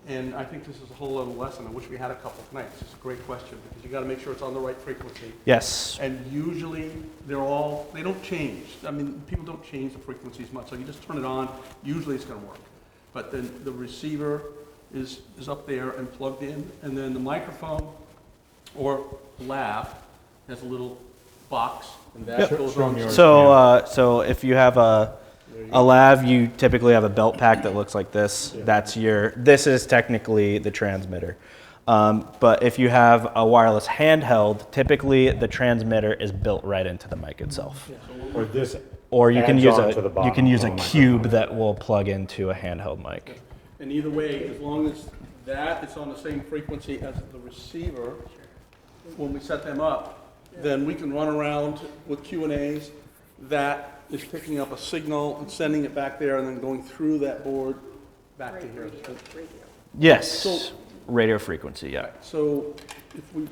and I think this is a whole other lesson. I wish we had a couple tonight. This is a great question, because you gotta make sure it's on the right frequency. Yes. And usually, they don't change. I mean, people don't change the frequencies much, so you just turn it on, usually it's gonna work. But then the receiver is up there and plugged in, and then the microphone or lav has a little box, and that goes on. So if you have a lav, you typically have a belt pack that looks like this. This is technically the transmitter. But if you have a wireless handheld, typically the transmitter is built right into the mic itself. Or you can use a cube that will plug into a handheld mic. And either way, as long as that is on the same frequency as the receiver, when we set them up, then we can run around with Q&As. That is picking up a signal and sending it back there and then going through that board back to here. Yes, So- radio frequency, yeah. So if you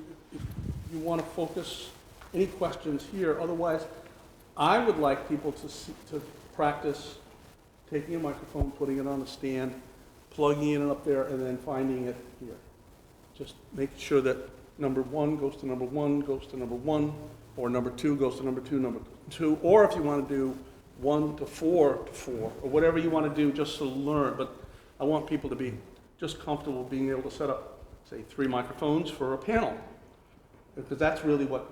want to focus, any questions here? Otherwise, I would like people to practice taking a microphone, putting it on a stand, plugging it up there, and then finding it here. Just make sure that number 1 goes to number 1, goes to number 1, or number 2 goes to number 2, number 2, or if you want to do 1 to 4 to 4, or whatever you want to do just to learn. But I want people to be just comfortable being able to set up, say, 3 microphones for a panel, because that's really what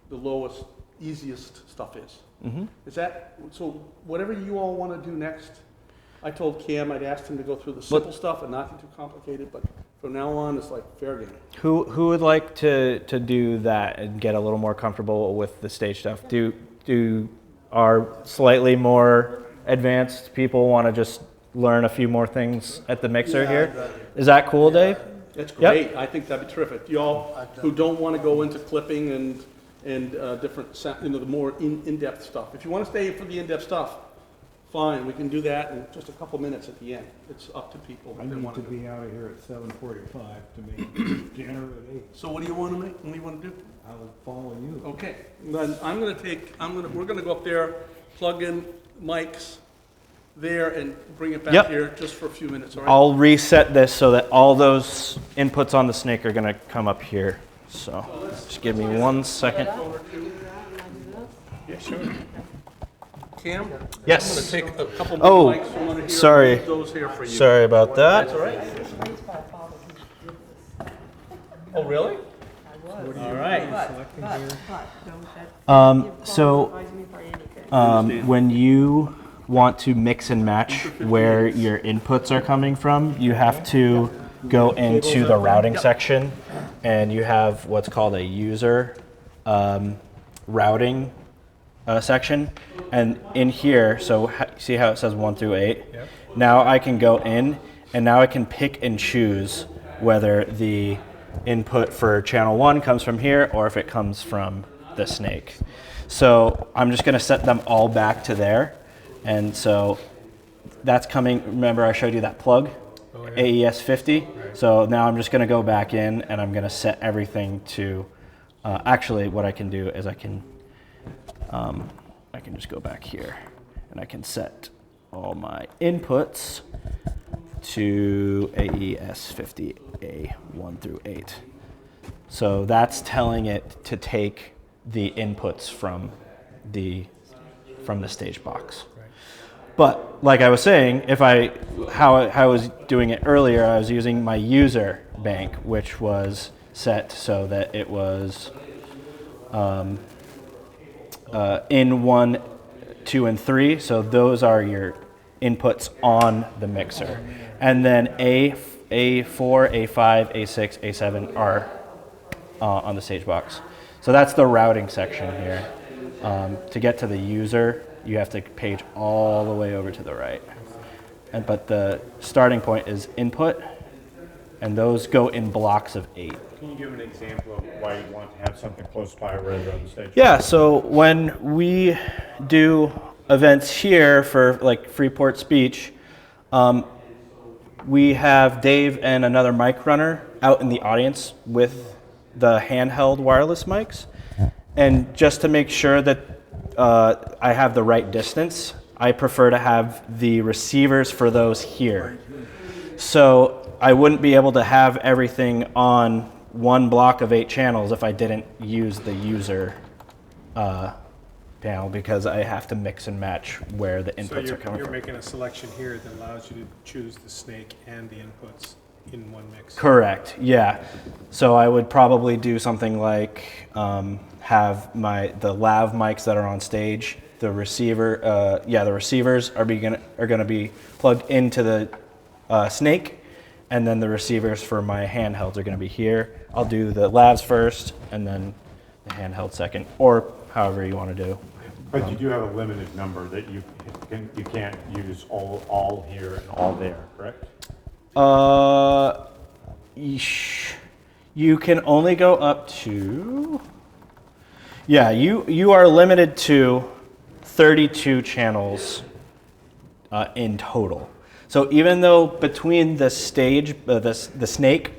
the lowest, easiest stuff is. Mm-hmm. Is that, so whatever you all want to do next, I told Cam I'd asked him to go through the simple stuff and nothing too complicated, but from now on, it's like fair game. Who would like to do that and get a little more comfortable with the stage stuff? Do our slightly more advanced people want to just learn a few more things at the mixer here? Is that cool, Dave? That's great. I think that'd be terrific. Y'all who don't want to go into clipping and different, the more in-depth stuff. If you want to stay for the in-depth stuff, fine, we can do that in just a couple minutes at the end. It's up to people. I need to be out of here at 7:45 to make dinner at 8. So what do you want to make? What do you want to do? I'll follow you. Okay, then we're gonna go up there, plug in mics there and bring it back Yep. here just for a few minutes, all right? I'll reset this so that all those inputs on the snake are going to come up here. So just give me 1 second. Yeah, sure. Cam? Yes. I'm gonna take a couple Oh, more mics from under here. sorry. And move those here for you. Sorry about That's that. all right? Oh, really? All right. When you want to mix and match where your inputs are coming from, you have to go into the routing section, and you have what's called a user routing section. And in here, so see how it says 1 through 8? Yep. Now I can go in, and now I can pick and choose whether the input for channel 1 comes from here or if it comes from the snake. So I'm just going to set them all back to there. And so that's coming. Remember I showed you that plug? AES 50. So now I'm just going to go back in and I'm going to set everything to, actually what I can do is I can just go back here and I can set all my inputs to AES 50A 1 through 8. So that's telling it to take the inputs from the stage box. But like I was saying, how I was doing it earlier, I was using my user bank, which was set so that it was in 1, 2, and 3. So those are your inputs on the mixer. And then A4, A5, A6, A7 are on the stage box. So that's the routing section here. To get to the user, you have to page all the way over to the right. But the starting point is input, and those go in blocks of 8. Can you give an example of why you want to have something close by rather on the stage? Yeah, so when we do events here for like Freeport Speech, we have Dave and another mic runner out in the audience with the handheld wireless mics. And just to make sure that I have the right distance, I prefer to have the receivers for those here. So I wouldn't be able to have everything on one block of 8 channels if I didn't use the user panel, because I have to mix and match where the inputs So are coming you're from. making a selection here that allows you to choose the snake and the inputs in one mix. Correct, yeah. So I would probably do something like have the lav mics that are on stage, the receiver, the receivers are going to be plugged into the snake, and then the receivers for my handhelds are going to be here. I'll do the lavs first, and then the handheld second, or however you want to do. But you do have a limited number that you can't use all here and all there, correct? You can only go up to, you are limited to 32 channels in total. So even though between the stage, the snake,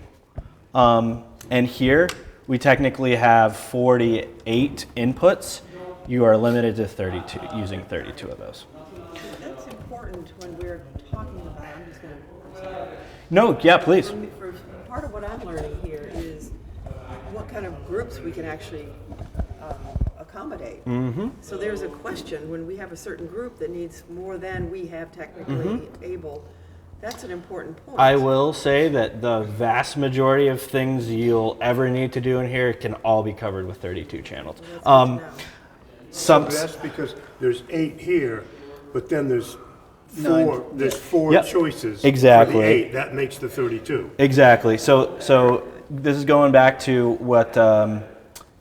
and here, we technically have 48 inputs, you are limited to 32, using 32 of those. That's important when we're talking about, I'm just going to, No, yeah, please. part of what I'm learning here is what kind of groups we can actually accommodate. So there's a question when we have a certain group that needs more than we have technically able. That's an important point. I will say that the vast majority of things you'll ever need to do in here can all be covered with 32 channels. Well, that's good to know. But that's because there's 8 here, but then there's 4, there's 4 Yep. choices. Exactly. For the 8, that makes the 32. Exactly. So this is going back to what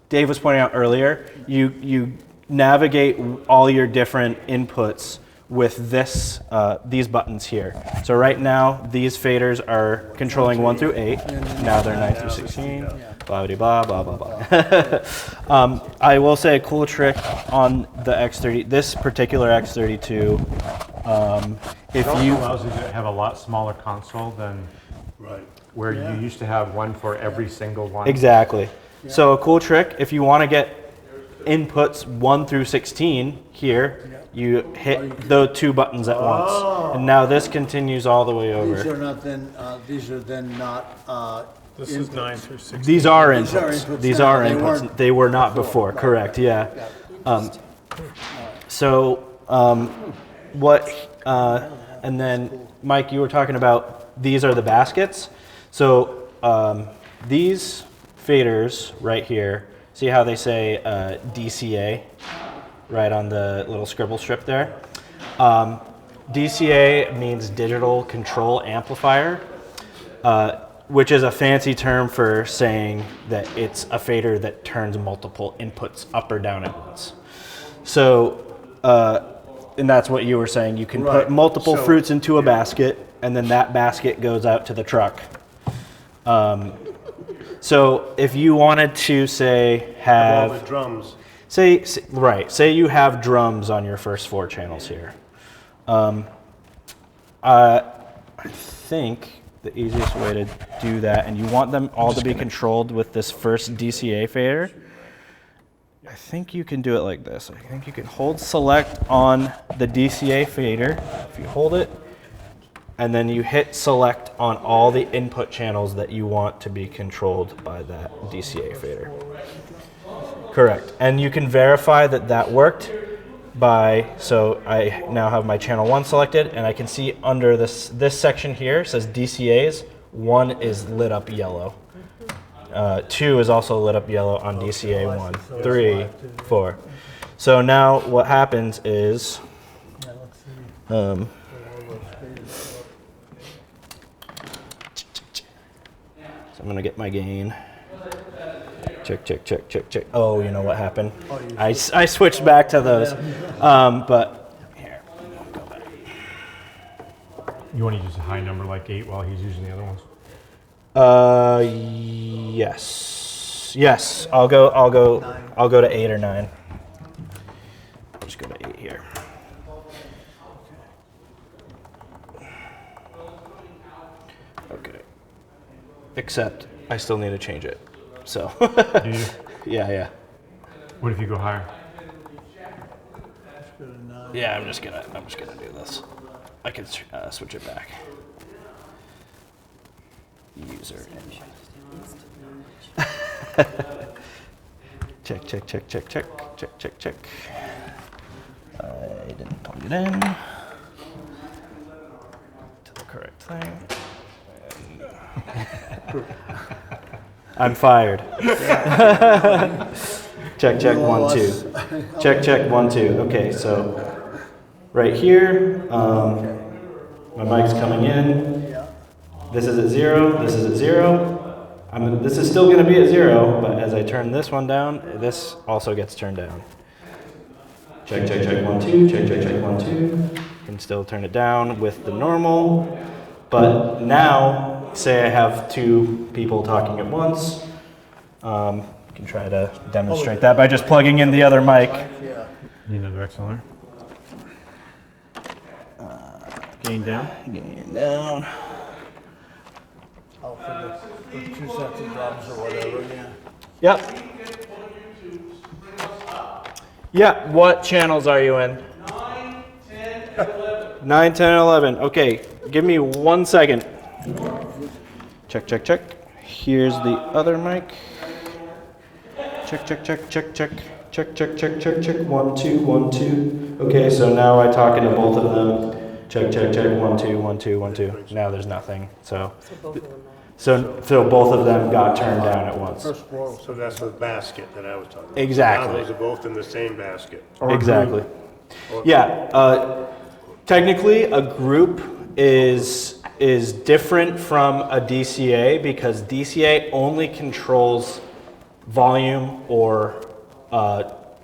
Dave was pointing out earlier. You navigate all your different inputs with these buttons here. So right now, these faders are controlling 1 through 8. Now they're 9 through 16. Blah, blah, blah, blah, blah. I will say a cool trick on the X30, this particular X32. If It also you allows you to have a lot smaller console than Right. where you used to have one for every single one. Exactly. So a cool trick, if you want to get inputs 1 through 16 here, you hit the 2 buttons at once. And now this continues all the way These over. are not then, these are then not, This is 9 through 16. These are These are inputs. inputs These now. are They inputs. weren't They were not before, correct, yeah. So and then Mike, you were talking about these are the baskets. So these faders right here, see how they say DCA right on the little scribble strip there? DCA means digital control amplifier, which is a fancy term for saying that it's a fader that turns multiple inputs up or down at once. So, and that's what you were saying. You can put multiple fruits into a basket, and then that basket goes out to the truck. So if you wanted to say All the drums. say you have drums on your first 4 channels here. I think the easiest way to do that, and you want them all to be controlled with this first DCA fader, I think you can do it like this. I think you can hold select on the DCA fader. If you hold it, and then you hit select on all the input channels that you want to be controlled by that DCA fader. Correct. And you can verify that that worked so I now have my channel 1 selected, and I can see under this section here says DCAs, 1 is lit up yellow. 2 is also lit up yellow on DCA 1, 3, 4. So now what happens is, so I'm gonna get my gain. Check, check, check, check, check. Oh, you know what happened? I switched back to those. But here, go back. You want to use a high number like 8 while he's using the other ones? Yes. I'll go to 8 or 9. I'll just go to 8 here. Okay. Except I still need to change it. So. Do you? Yeah. What if you go higher? Yeah, I'm just gonna do this. I can switch it back. User. Check. I didn't plug it in to the correct thing. I'm fired. Check 1 2. Check 1 2. Okay, so right here, my mic's coming in. This is at 0. This is at 0. This is still going to be at 0, but as I turn this one down, this also gets turned down. Check 1 2. Check 1 2. Can still turn it down with the normal, but now say I have 2 people talking at once. Can try to demonstrate that by just plugging in the other mic. Need another XLR? Gain down? Gain down. Oh, for the 2 sets of drums or whatever, Yep. Yeah, what channels are you in? 9, 10, 11. 9, 10, 11. Okay, give me 1 second. Check. Here's the other mic. Check. 1 2 1 2. Okay, so now I talk into both of them. Check. 1 2 1 2 1 2. Now there's nothing. So both of them got turned down at once. So that's the basket that I was talking about. Exactly. Now those are both in the same basket. Exactly. Yeah. Technically, a group is different from a DCA because DCA only controls volume or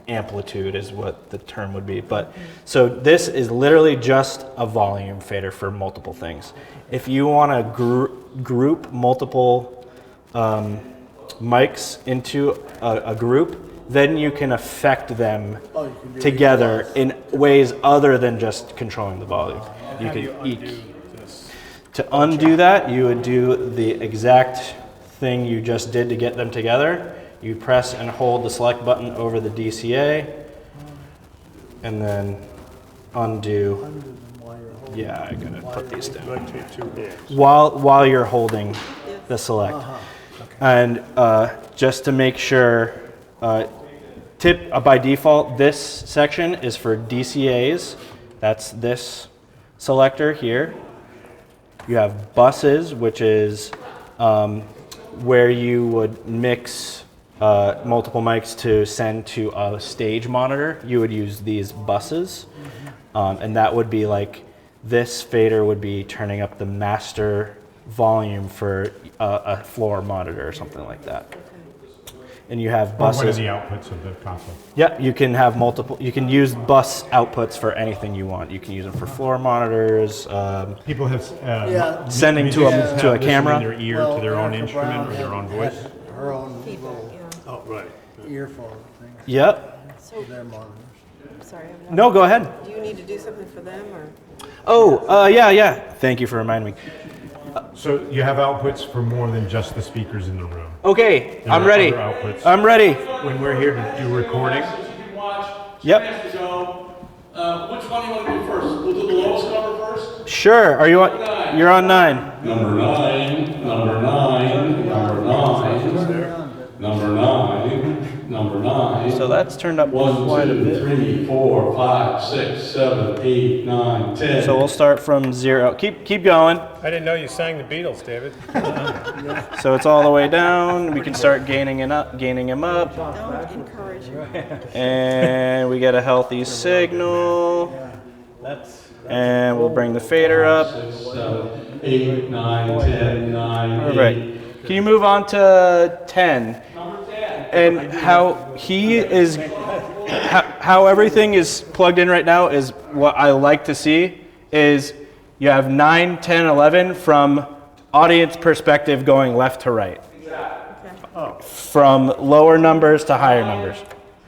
amplitude is what the term would be. But so this is literally just a volume fader for multiple things. If you want to group multiple mics into a group, then you can affect them together in ways other than just controlling the volume. You can to undo that, you would do the exact thing you just did to get them together. You press and hold the select button over the DCA, and then undo. Yeah, I gotta put these down. While you're holding the select. And just to make sure, by default, this section is for DCAs. That's this selector here. You have buses, which is where you would mix multiple mics to send to a stage monitor. You would use these buses, and that would be like this fader would be turning up the master volume for a floor monitor or something like that. And you have buses. What are the outputs of the console? Yeah, you can have multiple. You can use bus outputs for anything you want. You can use them for floor monitors. People have sending to a camera. In their ear to their own instrument or their own voice. Her own little Oh, right. earphone thing. Yep. So, Their monitors. sorry. No, go ahead. Do you need to do something for them, or? Oh, yeah. Thank you for reminding me. So you have outputs for more than just the speakers in the room. Okay, There I'm are ready. other outputs. I'm ready. When we're here to do recording, Yep. Which one do you want to do first? We'll do the lowest number first? Sure. Are you on? You're on 9. Number 9, number 9, number 9, number 9, number 9. So that's turned up 1, quite a 2, bit. 3, 4, 5, 6, 7, 8, 9, 10. So we'll start from 0. Keep going. I didn't know you sang the Beatles, David. So it's all the way down. We can start gaining him up. Don't encourage him. And we get a healthy signal. And we'll bring the fader up. 6, 7, 8, 9, 10, 9, All right. 8. Can you move on to 10? And how everything is plugged in right now is what I like to see is you have 9, 10, 11 from audience perspective going left to right. Okay. From lower numbers to higher numbers.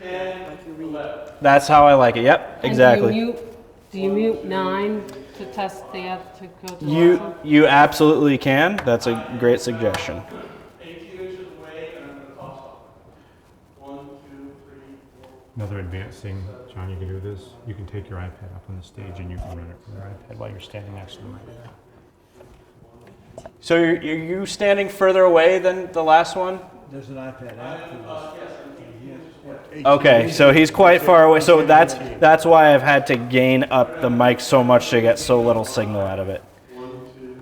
Like you read. That's how I like it. Yep, exactly. Do you mute 9 to test the other, to go to You you absolutely can. That's a great suggestion. 18 inches away, and I'm going to toss off. 1, 2, 3, 4. Another advanced thing, John, you can do this. You can take your iPad up on the stage and you can run it from your iPad while you're standing next to the mic. So you standing further away than the last one? There's an iPad after this. Okay, so he's quite far away. So that's why I've had to gain up the mic so much to get so little signal out of it. 1,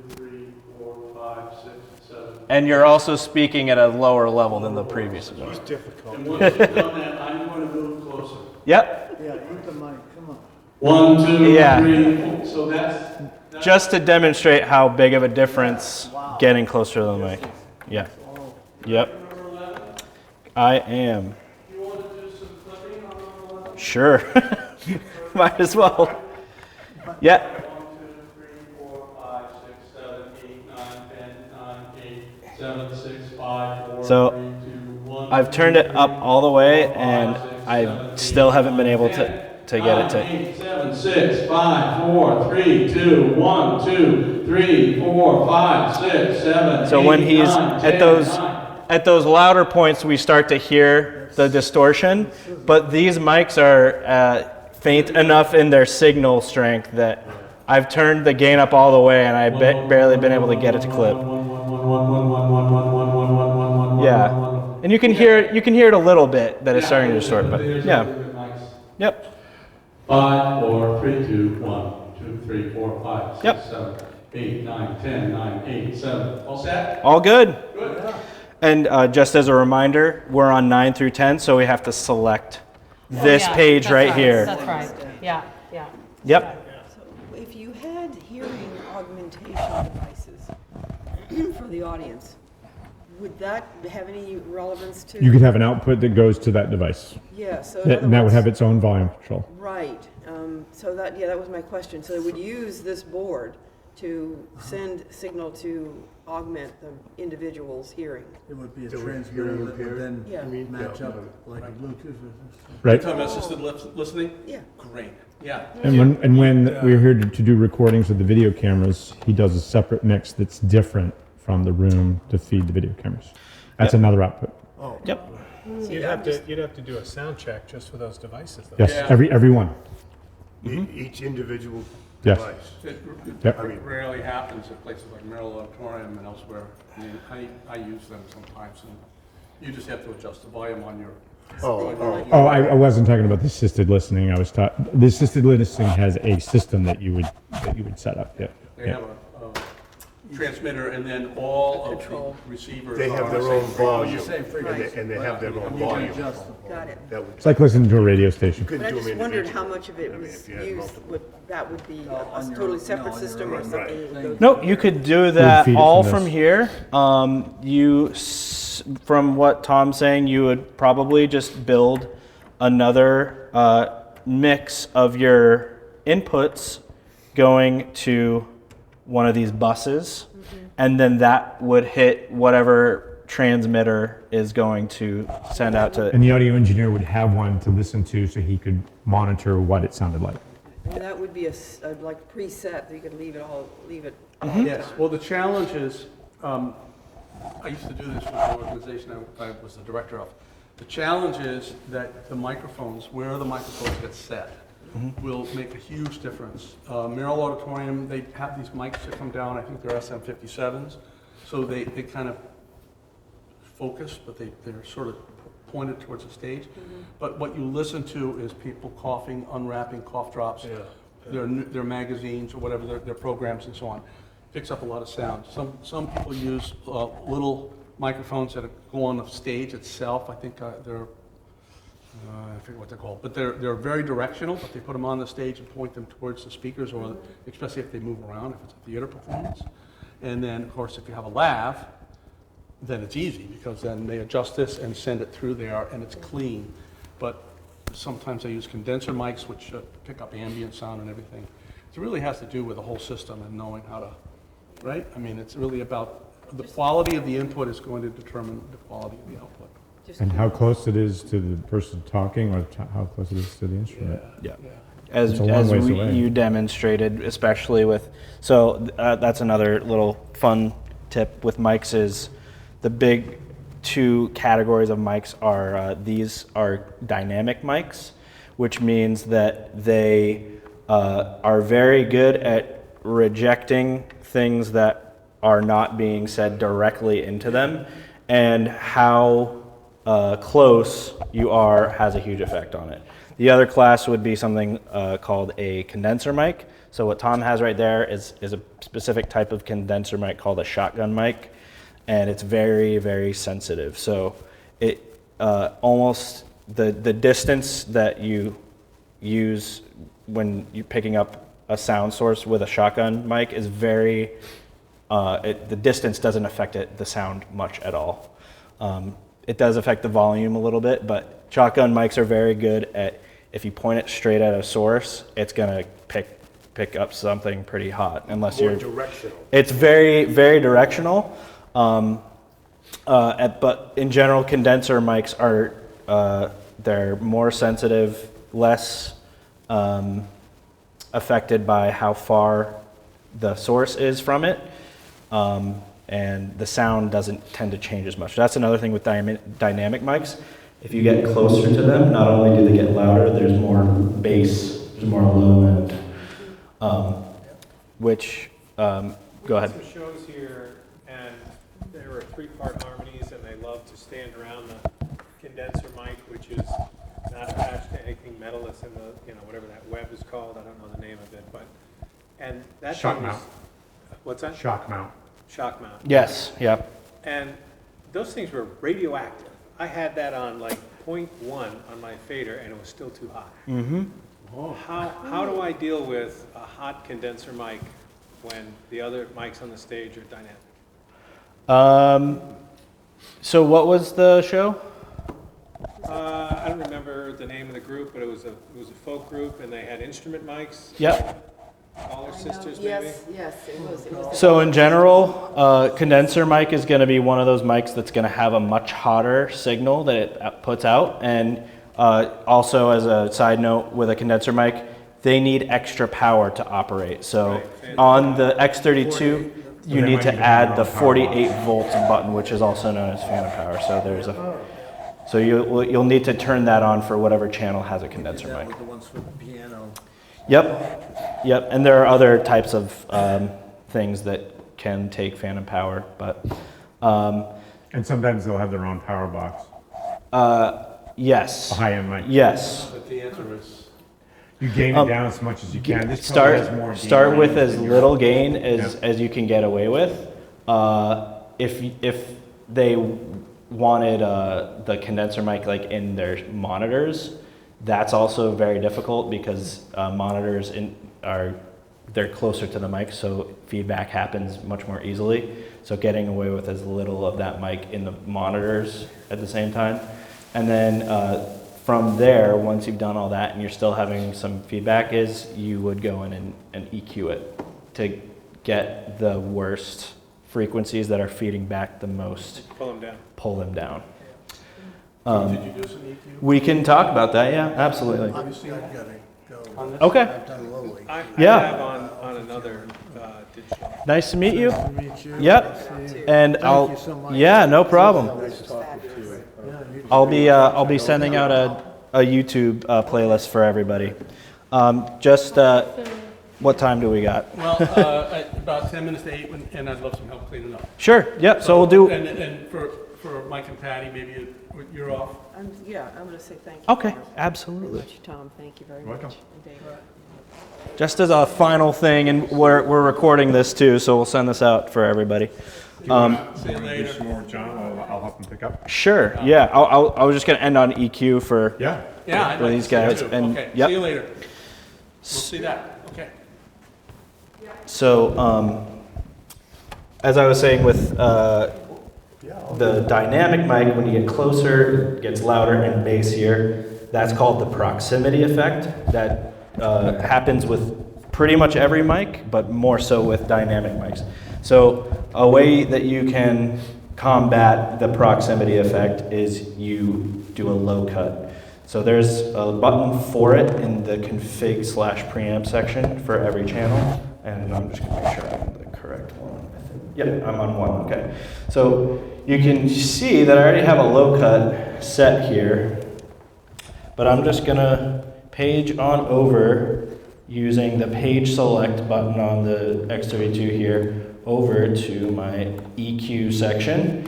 2, 3, 4, 5, 6, 7. And you're also speaking at a lower level than the previous one. It's difficult. And once you've done that, I'm going to move closer. Yep. Yeah, use the mic, come on. 1, 2, Yeah. 3, 4. So that's Just to demonstrate how big of a difference getting closer to the mic. Yeah. Yep. I am. You want to do some clipping on the left? Sure. Might as well. Yeah. 1, 2, 3, 4, 5, 6, 7, 8, 9, 10, 9, 8, 7, 6, 5, 4, So 3, 2, 1. I've turned it up all the way, and I still haven't been able to get it to. 8, 7, 6, 5, 4, 3, 2, 1, 2, 3, 4, 5, 6, 7. So when 8, he's 9, 10, at those louder points, we start to hear the distortion. But these mics are faint enough in their signal strength that I've turned the gain up all the way, and I've barely been able to get it to clip. Yeah, and you can hear it a little bit that it's starting to distort, but yeah. Yep. 5, 4, 3, 2, 1, 2, 3, 4, 5, 6, Yep. 7, 8, 9, 10, 9, 8, 7. All set? All good. Good. And just as a reminder, we're on 9 through 10, so we have to select this Yeah, page that's right here. That's right. Yeah, yeah. Yep. So if you had hearing augmentation devices for the audience, would that have any relevance to? You could have an output that goes to that device, Yeah, so in other and that would words- have its own volume control. Right, so that was my question. So they would use this board to send signal to augment the individual's hearing? It would be a So we're transmitter hearing that would impaired? Yeah. then match Yeah. up like a Bluetooth or something. Right. Talking about assisted listening? Yeah. Great. Yeah. And when we're here to do recordings of the video cameras, he does a separate mix that's different from the room to feed the video cameras. That's another output. Oh. Yep. You'd have to do a sound check just for those devices though. Yes, Yeah. every one. Each individual Yes. device. It Yep. I mean, rarely happens at places like Merrill Auditorium and elsewhere. I mean, I use them sometimes, and you just have to adjust the volume on your. Oh, I wasn't talking about the assisted listening. I was talking. The assisted listening has a system that you would set up. Yeah. They have a transmitter, and then all of Control. the receivers. they are have on their the own same volume, Same frequency. and they have their own You can volume. adjust the Got it. That would, It's like listening to a radio station. couldn't But I do them just wondered how individually. much of it I mean, was if you had used, multiple. that would be a on your- totally separate no, on your system or own. something Right. that goes. Nope, you could do that feed it all from from this. here. From what Tom's saying, you would probably just build another mix of your inputs going to one of these buses, and then that would hit whatever transmitter is going to send out to. And the audio engineer would have one to listen to, so he could monitor what it sounded like. And that would be a like preset, that you could leave it. Yes, well, the challenge is, I used to do this with the organization I was the director of. The challenge is that the microphones, where the microphones get set, will make a huge difference. Merrill Auditorium, they have these mics that come down, I think they're SM57s, so they kind of focus, but they're sort of pointed towards the stage. But what you listen to is people coughing, unwrapping cough drops, their magazines or whatever, their programs and so on. Picks up a lot of sound. Some people use little microphones that go on the stage itself. I think they're, I forget what they're called, but they're very directional, but they put them on the stage and point them towards the speakers, or especially if they move around, if it's a theater performance. And then, of course, if you have a lav, then it's easy, because then they adjust this and send it through there, and it's clean. But sometimes I use condenser mics, which pick up ambient sound and everything. So it really has to do with the whole system and knowing how to right? I mean, it's really about, the quality of the input is going to determine the quality of the output. And how close it is to the person talking, or how close it is to the instrument. Yeah. As, It's a long ways away. you demonstrated, especially with, so that's another little fun tip with mics is the big two categories of mics are, these are dynamic mics, which means that they are very good at rejecting things that are not being said directly into them, and how close you are has a huge effect on it. The other class would be something called a condenser mic. So what Tom has right there is a specific type of condenser mic called a shotgun mic, and it's very, very sensitive. So it almost, the distance that you use when you're picking up a sound source with a shotgun mic is very, the distance doesn't affect the sound much at all. It does affect the volume a little bit, but shotgun mics are very good at, if you point it straight at a source, it's gonna pick up something pretty hot, unless More you're directional. It's very, very directional. But in general, condenser mics are they're more sensitive, less affected by how far the source is from it. And the sound doesn't tend to change as much. That's another thing with dynamic mics. If you get closer to them, not only do they get louder, there's more bass, there's more low end, which, go ahead. Some shows here, and there are 3-part harmonies, and they love to stand around the condenser mic, which is not attached to anything metal. It's in the, whatever that web is called. I don't know the name of it, and that Shock thing is- mount. What's that? Shock mount. Shock mount. Yes, yeah. And those things were radioactive. I had that on like 0.1 on my fader, and it was still too hot. Mm-hmm. How do I deal with a hot condenser mic when the other mics on the stage are dynamic? So what was the show? I don't remember the name of the group, but it was a folk group, and they had instrument mics. Yep. All their sisters, maybe. Yes, it was. So in general, condenser mic is going to be one of those mics that's going to have a much hotter signal that it puts out. And also, as a side note, with a condenser mic, they need extra power to operate. So on the X32, you need to add the 48 volts button, which is also known as phantom power. So there's so you'll need to turn that on for whatever channel has a condenser mic. With the ones for the piano. Yep, and there are other types of things that can take phantom power, but And sometimes they'll have their own power box, yes, a high-end mic. yes. But the answer is, You gain it down as much as you can. This probably has more Start gain with range as than your- little gain as you can get away with. If they wanted the condenser mic like in their monitors, that's also very difficult because monitors they're closer to the mic, so feedback happens much more easily. So getting away with as little of that mic in the monitors at the same time. And then from there, once you've done all that and you're still having some feedback, is you would go in and EQ it to get the worst frequencies that are feeding back the most, Pull them down. pull them down. did you do some EQ? We can talk about that, yeah, absolutely. Obviously, I've got to go. Okay, I've done lowly. I Yeah. have on another digital. nice to meet you. Nice to meet you. Yep, and Thank you so much. yeah, no problem. Nice talking to you. Yeah, you too. I'll be sending out a YouTube playlist for everybody. What time do we got? Well, about 10 minutes to 8, and I'd love some help cleaning up. Sure, yep, so we'll do, And for Mike and Patty, maybe you're off. I'm going to say thank you. okay, very absolutely. much, Tom, thank you very Welcome. much. And David. Just as a final thing, and we're recording this too, so we'll send this out for everybody. See you Do later. some more, John. I'll help them pick up. Sure, yeah, I was just gonna end on EQ for, Yeah. Yeah, I'd For like these to see you guys, too. and- Okay, yep. see you later. We'll see that, okay. so, as I was saying with the dynamic mic, when you get closer, it gets louder and bassier. That's called the proximity effect. That happens with pretty much every mic, but more so with dynamic mics. So a way that you can combat the proximity effect is you do a low cut. So there's a button for it in the config/preamp section for every channel, and I'm just gonna make sure I'm on the correct one. I think. Yep, I'm on one, okay. So you can see that I already have a low cut set here, but I'm just gonna page on over using the page select button on the X32 here over to my EQ section.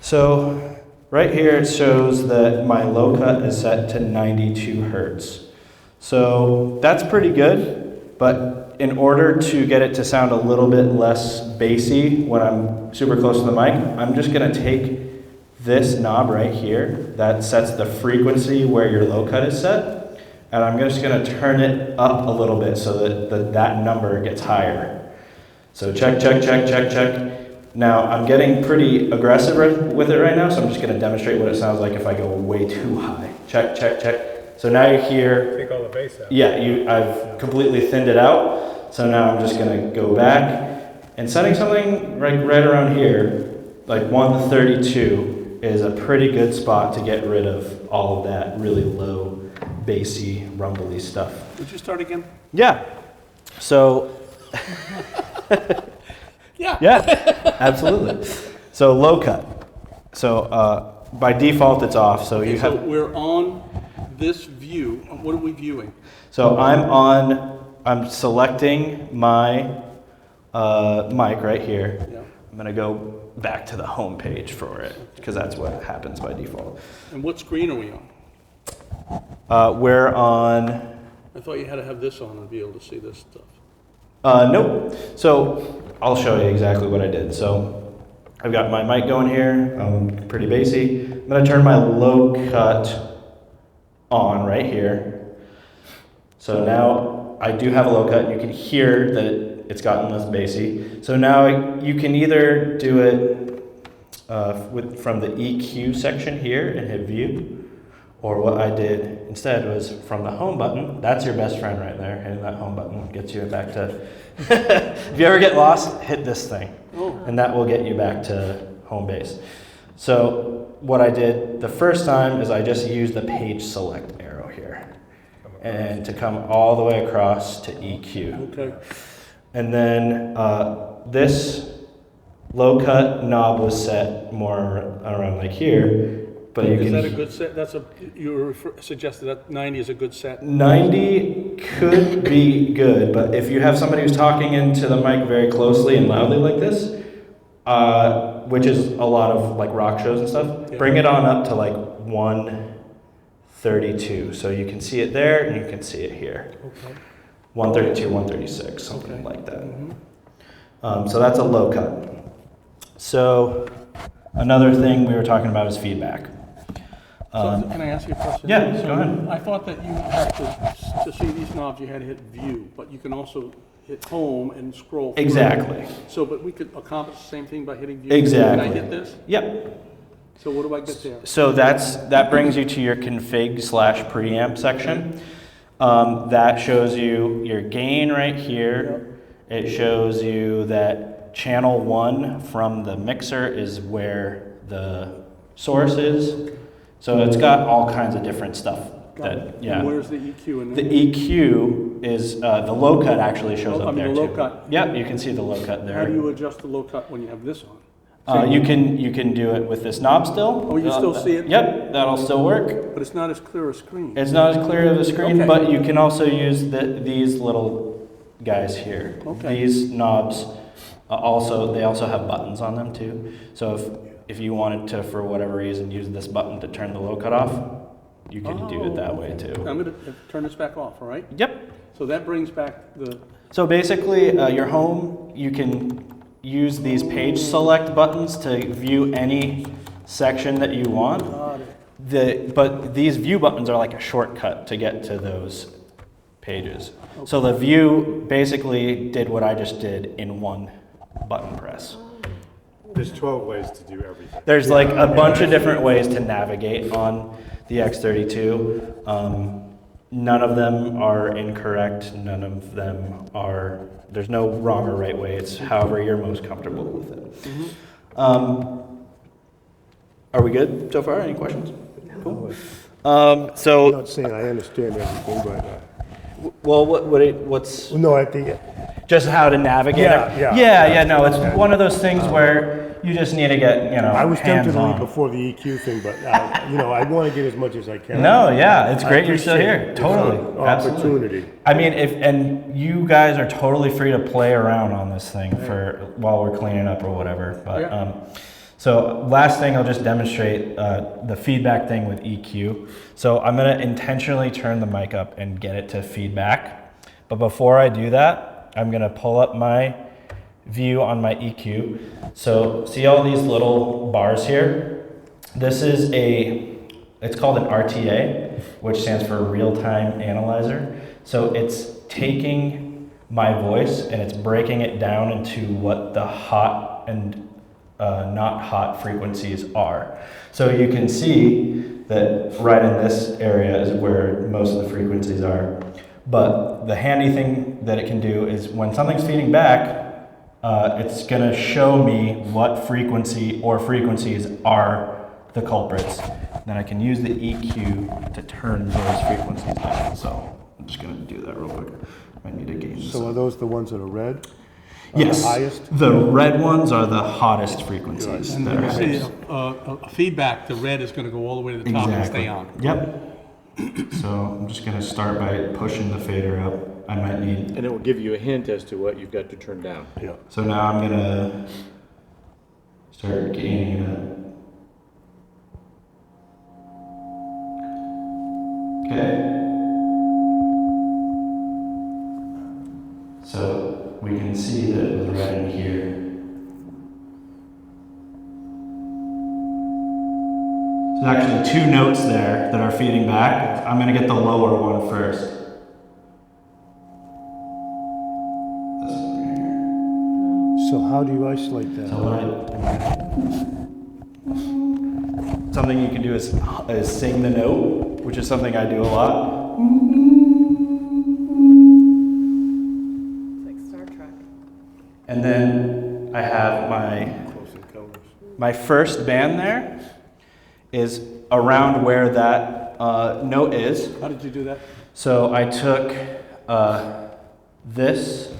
So right here it shows that my low cut is set to 92 hertz. So that's pretty good, but in order to get it to sound a little bit less bassy when I'm super close to the mic, I'm just gonna take this knob right here that sets the frequency where your low cut is set, and I'm just gonna turn it up a little bit so that that number gets higher. So check, check, check, check, check. Now I'm getting pretty aggressive with it right now, so I'm just gonna demonstrate what it sounds like if I go way too high. Check, check, check. So now you hear, Take all the bass out. yeah, I've completely thinned it out. So now I'm just gonna go back and setting something right around here, like 132 is a pretty good spot to get rid of all of that really low, bassy, rumbly stuff. Would you start again? Yeah. So. Yeah. Yeah, absolutely. So low cut. So by default it's off. So you So have. we're on this view. What are we viewing? So I'm selecting my mic right here. Yeah. I'm gonna go back to the home page for it because that's what happens by default. And what screen are we on? We're on. I thought you had to have this on and be able to see this stuff. Nope. So I'll show you exactly what I did. So I've got my mic going here. I'm pretty bassy. I'm gonna turn my low cut on right here. So now I do have a low cut. You can hear that it's gotten less bassy. So now you can either do it from the EQ section here and hit view, or what I did instead was from the home button. That's your best friend right there. Hitting that home button gets you back to. If you ever get lost, hit this thing, and that will get you back to home base. So what I did the first time is I just used the page select arrow here, and to come all the way across to EQ. Okay. And then this low cut knob was set more around like here. But you Is can, that a good set? You suggested that 90 is a good set? 90 could be good, but if you have somebody who's talking into the mic very closely and loudly like this, which is a lot of like rock shows and stuff, Yeah. bring it on up to like 132. So you can see it there and you can see it here. Okay. 132, 136, something Okay. like that. Mm-hmm. So that's a low cut. So another thing we were talking about is feedback. So can I ask you a question? Yeah, So go ahead. I thought that you had to see these knobs, you had to hit view, but you can also hit home and scroll through. Exactly. So, but we could accomplish the same thing by hitting view? Exactly. Can I hit this? Yep. So what do I get there? So that brings you to your config/preamp section. That shows you your gain right here. It shows you that channel 1 from the mixer is where the source is. So it's got all kinds of different stuff. And where's the EQ in The there? EQ is the low cut actually shows up there the too. low cut. Yep, you can see the low cut there. How do you adjust the low cut when you have this on? You can do it with this knob still. Oh, you still see it? Yep, that'll still work. But it's not as clear a screen. It's not as clear of a screen, Okay. but you can also use these little guys here. Okay. These knobs they also have buttons on them too. So if you wanted to, for whatever reason, use this button to turn the low cut off, you can do it that way too. I'm going to turn this back off, all right? Yep. So that brings back the, So basically, your home, you can use these page select buttons to view any section that you want. got it. But these view buttons are like a shortcut to get to those pages. So the view basically did what I just did in one button press. There's 12 ways to do everything. There's like a bunch of different ways to navigate on the X32. None of them are incorrect. None of them are, there's no wrong or right way. It's however you're most comfortable with it. Are we good so far? Any questions? Cool. I'm So, not saying I understand everything, but, well, what's no, I think, just how to navigate Yeah, it? yeah, Yeah, no, it's okay. one of those things where you just need to get, I was tempted to leave hands-on. before the EQ thing, but, I want to get as much as I can. No, yeah, it's I great you're still appreciate here. it. Totally. It's an Absolutely. opportunity. I mean, and you guys are totally free to play around on this thing while we're cleaning up or whatever. But so last thing, I'll just demonstrate the feedback thing with EQ. So I'm gonna intentionally turn the mic up and get it to feedback. But before I do that, I'm gonna pull up my view on my EQ. So see all these little bars here? This is it's called an RTA, which stands for real-time analyzer. So it's taking my voice and it's breaking it down into what the hot and not hot frequencies are. So you can see that right in this area is where most of the frequencies are. But the handy thing that it can do is when something's feeding back, it's gonna show me what frequency or frequencies are the culprits. Then I can use the EQ to turn those frequencies down. So I'm just gonna do that real quick. I need to gain this. So are those the ones that are red? Yes. The highest? The red ones are the hottest frequencies. And that when are you see highest. feedback, the red is going to go all the way to the top and stay on. Yep. So I'm just gonna start by pushing the fader up. I might need. And it will give you a hint as to what you've got to turn down. Yeah. So now I'm gonna start gaining it up. Okay. So we can see that it was red in here. There's actually two notes there that are feeding back. I'm gonna get the lower one first. This one right here. So how do you isolate that? So something you can do is sing the note, which is something I do a lot. It's like Star Trek. And then I have my first band there is around where that note is. How did you do that? So I took this.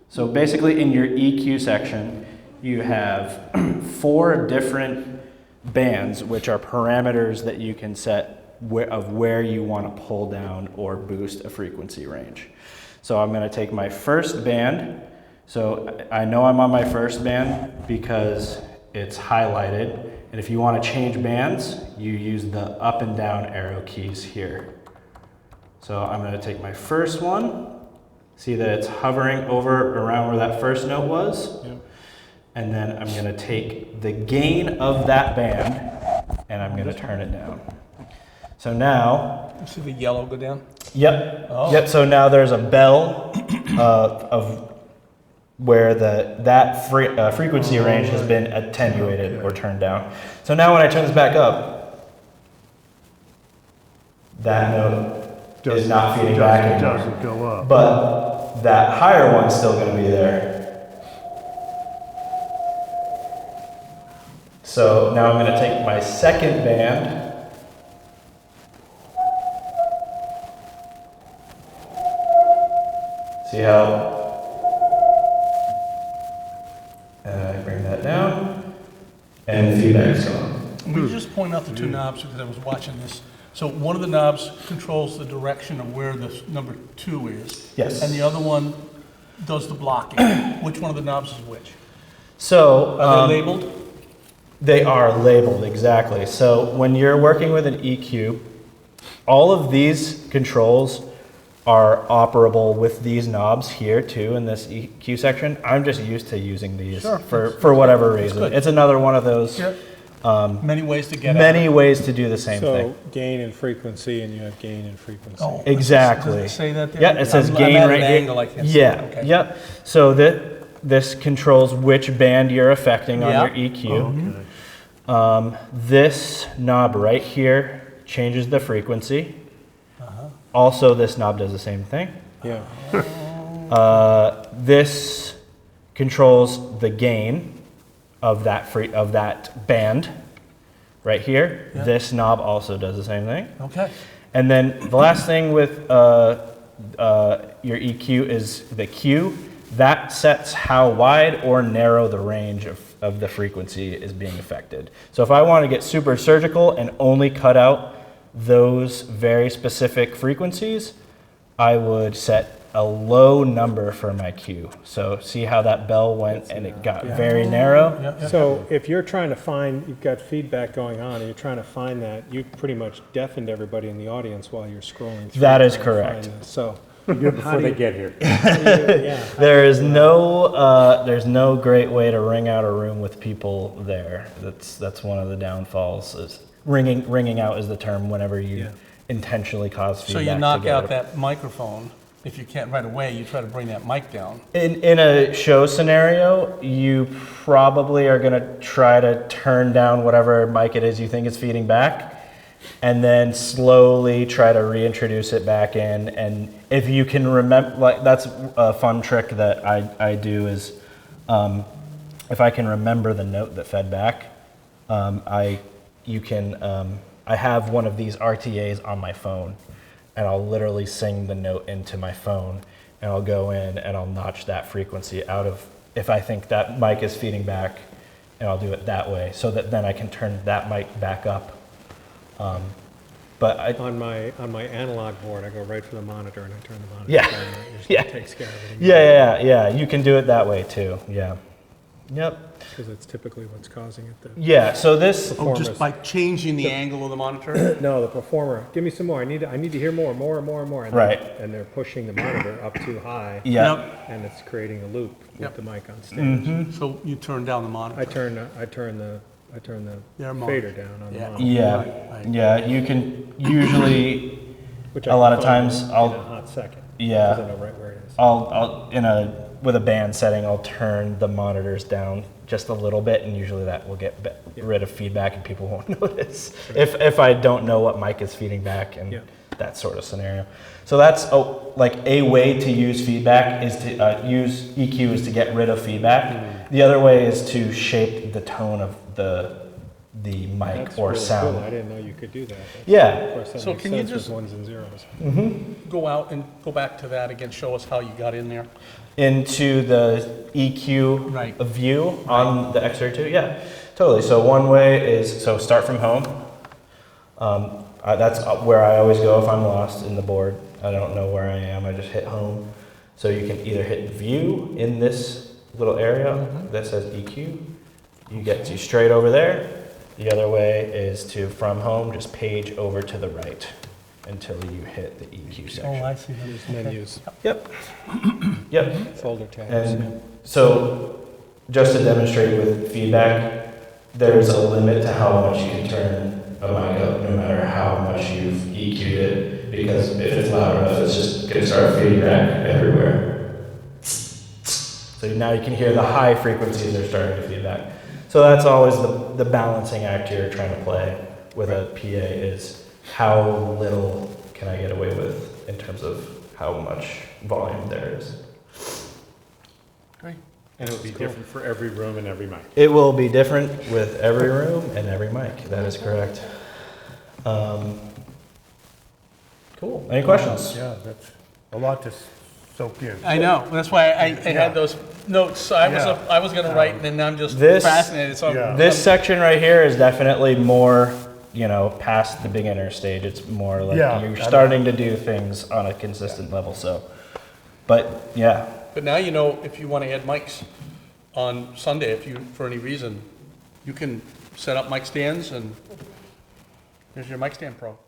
So basically in your EQ section, you have 4 different bands, which are parameters that you can set of where you want to pull down or boost a frequency range. So I'm going to take my first band. So I know I'm on my first band because it's highlighted. And if you want to change bands, you use the up and down arrow keys here. So I'm going to take my first one. See that it's hovering over around where that first note was. Yep. And then I'm going to take the gain of that band and I'm going to turn it down. So now, You see the yellow go down? yep, Oh. yep. So now there's a bell of where that frequency range has been attenuated or turned down. So now when I turn this back up, that note is not feeding back anymore. Doesn't go up. But that higher one's still going to be there. So now I'm going to take my second band. See how? And I bring that down, and the feedback's gone. Will you just point out the two knobs because I was watching this? So one of the knobs controls the direction of where the number 2 is. Yes. And the other one does the blocking. Which one of the knobs is which? So Are they labeled? They are labeled, exactly. So when you're working with an EQ, all of these controls are operable with these knobs here too in this EQ section. I'm just used to using these for whatever reason. good. It's another one of those Many ways to get many ways to do the same thing. So gain and frequency, and you have gain and frequency. Oh, Exactly. Does it say that there? Yeah, it says I'm gain at right an here. angle, I can't see Yeah, it. Okay. yep. So this controls which band you're affecting on Yeah. your EQ. This knob right here changes the frequency. Also, this knob does the same thing. Yeah. This controls the gain of that band right here. Yeah. This knob also does the same thing. Okay. And then the last thing with your EQ is the Q. That sets how wide or narrow the range of the frequency is being affected. So if I want to get super surgical and only cut out those very specific frequencies, I would set a low number for my Q. So see how that bell went and it got very narrow? So if you're trying to find, you've got feedback going on, and you're trying to find that, you pretty much deafened everybody in the audience while you're scrolling through. That is trying to correct. find this. So, Before they get here. There is there's no great way to ring out a room with people there. That's one of the downfalls. Is ringing out is the term whenever you intentionally cause feedback. So you knock out that microphone. If you can't right away, you try to bring that mic down. In a show scenario, you probably are going to try to turn down whatever mic it is you think is feeding back, and then slowly try to reintroduce it back in. And if you can remember, like that's a fun trick that I do is, if I can remember the note that fed back, I have one of these RTAs on my phone, and I'll literally sing the note into my phone, and I'll go in and I'll notch that frequency out of, if I think that mic is feeding back, and I'll do it that way, so that then I can turn that mic back up. But on my analog board, I go right for the monitor and I turn the monitor Yeah. down. That usually takes care of it. Yeah, you can do it that way too, yeah. Yep. Because it's typically what's causing it. Yeah, so this, Oh, just by changing the angle of the monitor? No, the performer, give me some more. I need to hear more. And Right. And they're pushing the monitor up too high. Yeah. Yep. And it's creating a loop with Yep. the mic on stage. Mm-hmm. So you turn down the monitor. I turn the Their fader monitor. down on the Yeah. monitor. yeah, Right. yeah, you can usually, Which a I lot can of find times in I'll- a hot second. Yeah. Because I know right where it is. I'll with a band setting, I'll turn the monitors down just a little bit, and usually that will get rid of feedback, and people won't notice if I don't know what mic is feeding back and that sort of scenario. So that's like a way to use feedback is to use EQ is to get rid of feedback. The other way is to shape the tone of the mic That's or really sound. cool. I didn't know you could do that. Yeah. Of course, that So makes can you sense with just- ones and zeros. Go out and go back to that again. Show us how you got in there. Into the EQ Right. view on the X32? Yeah, totally. So one way is, so start from home. That's where I always go if I'm lost in the board. I don't know where I am, I just hit home. So you can either hit view in this little area that says EQ. You get to straight over there. The other way is to, from home, just page over to the right until you hit the EQ section. see. There's menus, Yep. Yep. folder tabs. And so, just to demonstrate with feedback, there's a limit to how much you can turn a mic up, no matter how much you've EQ'd it, because if it's loud enough, it's just going to start feeding back everywhere. So now you can hear the high frequencies are starting to feed back. So that's always the balancing act you're trying to play with a PA is how little can I get away with in terms of how much volume there is. Great. And it'll be different for every room and every mic. It will be different with every room and every mic. That is correct. Cool. Any questions? Yeah, that's a lot to soak in. I know. That's why I had those notes. So I was going to write, and then I'm just fascinated. So This section right here is definitely more, past the beginner stage. It's more like you're starting to do things on a consistent level. So, but yeah. But now you know if you want to add mics on Sunday, if you, for any reason, you can set up mic stands, and here's your mic stand pro.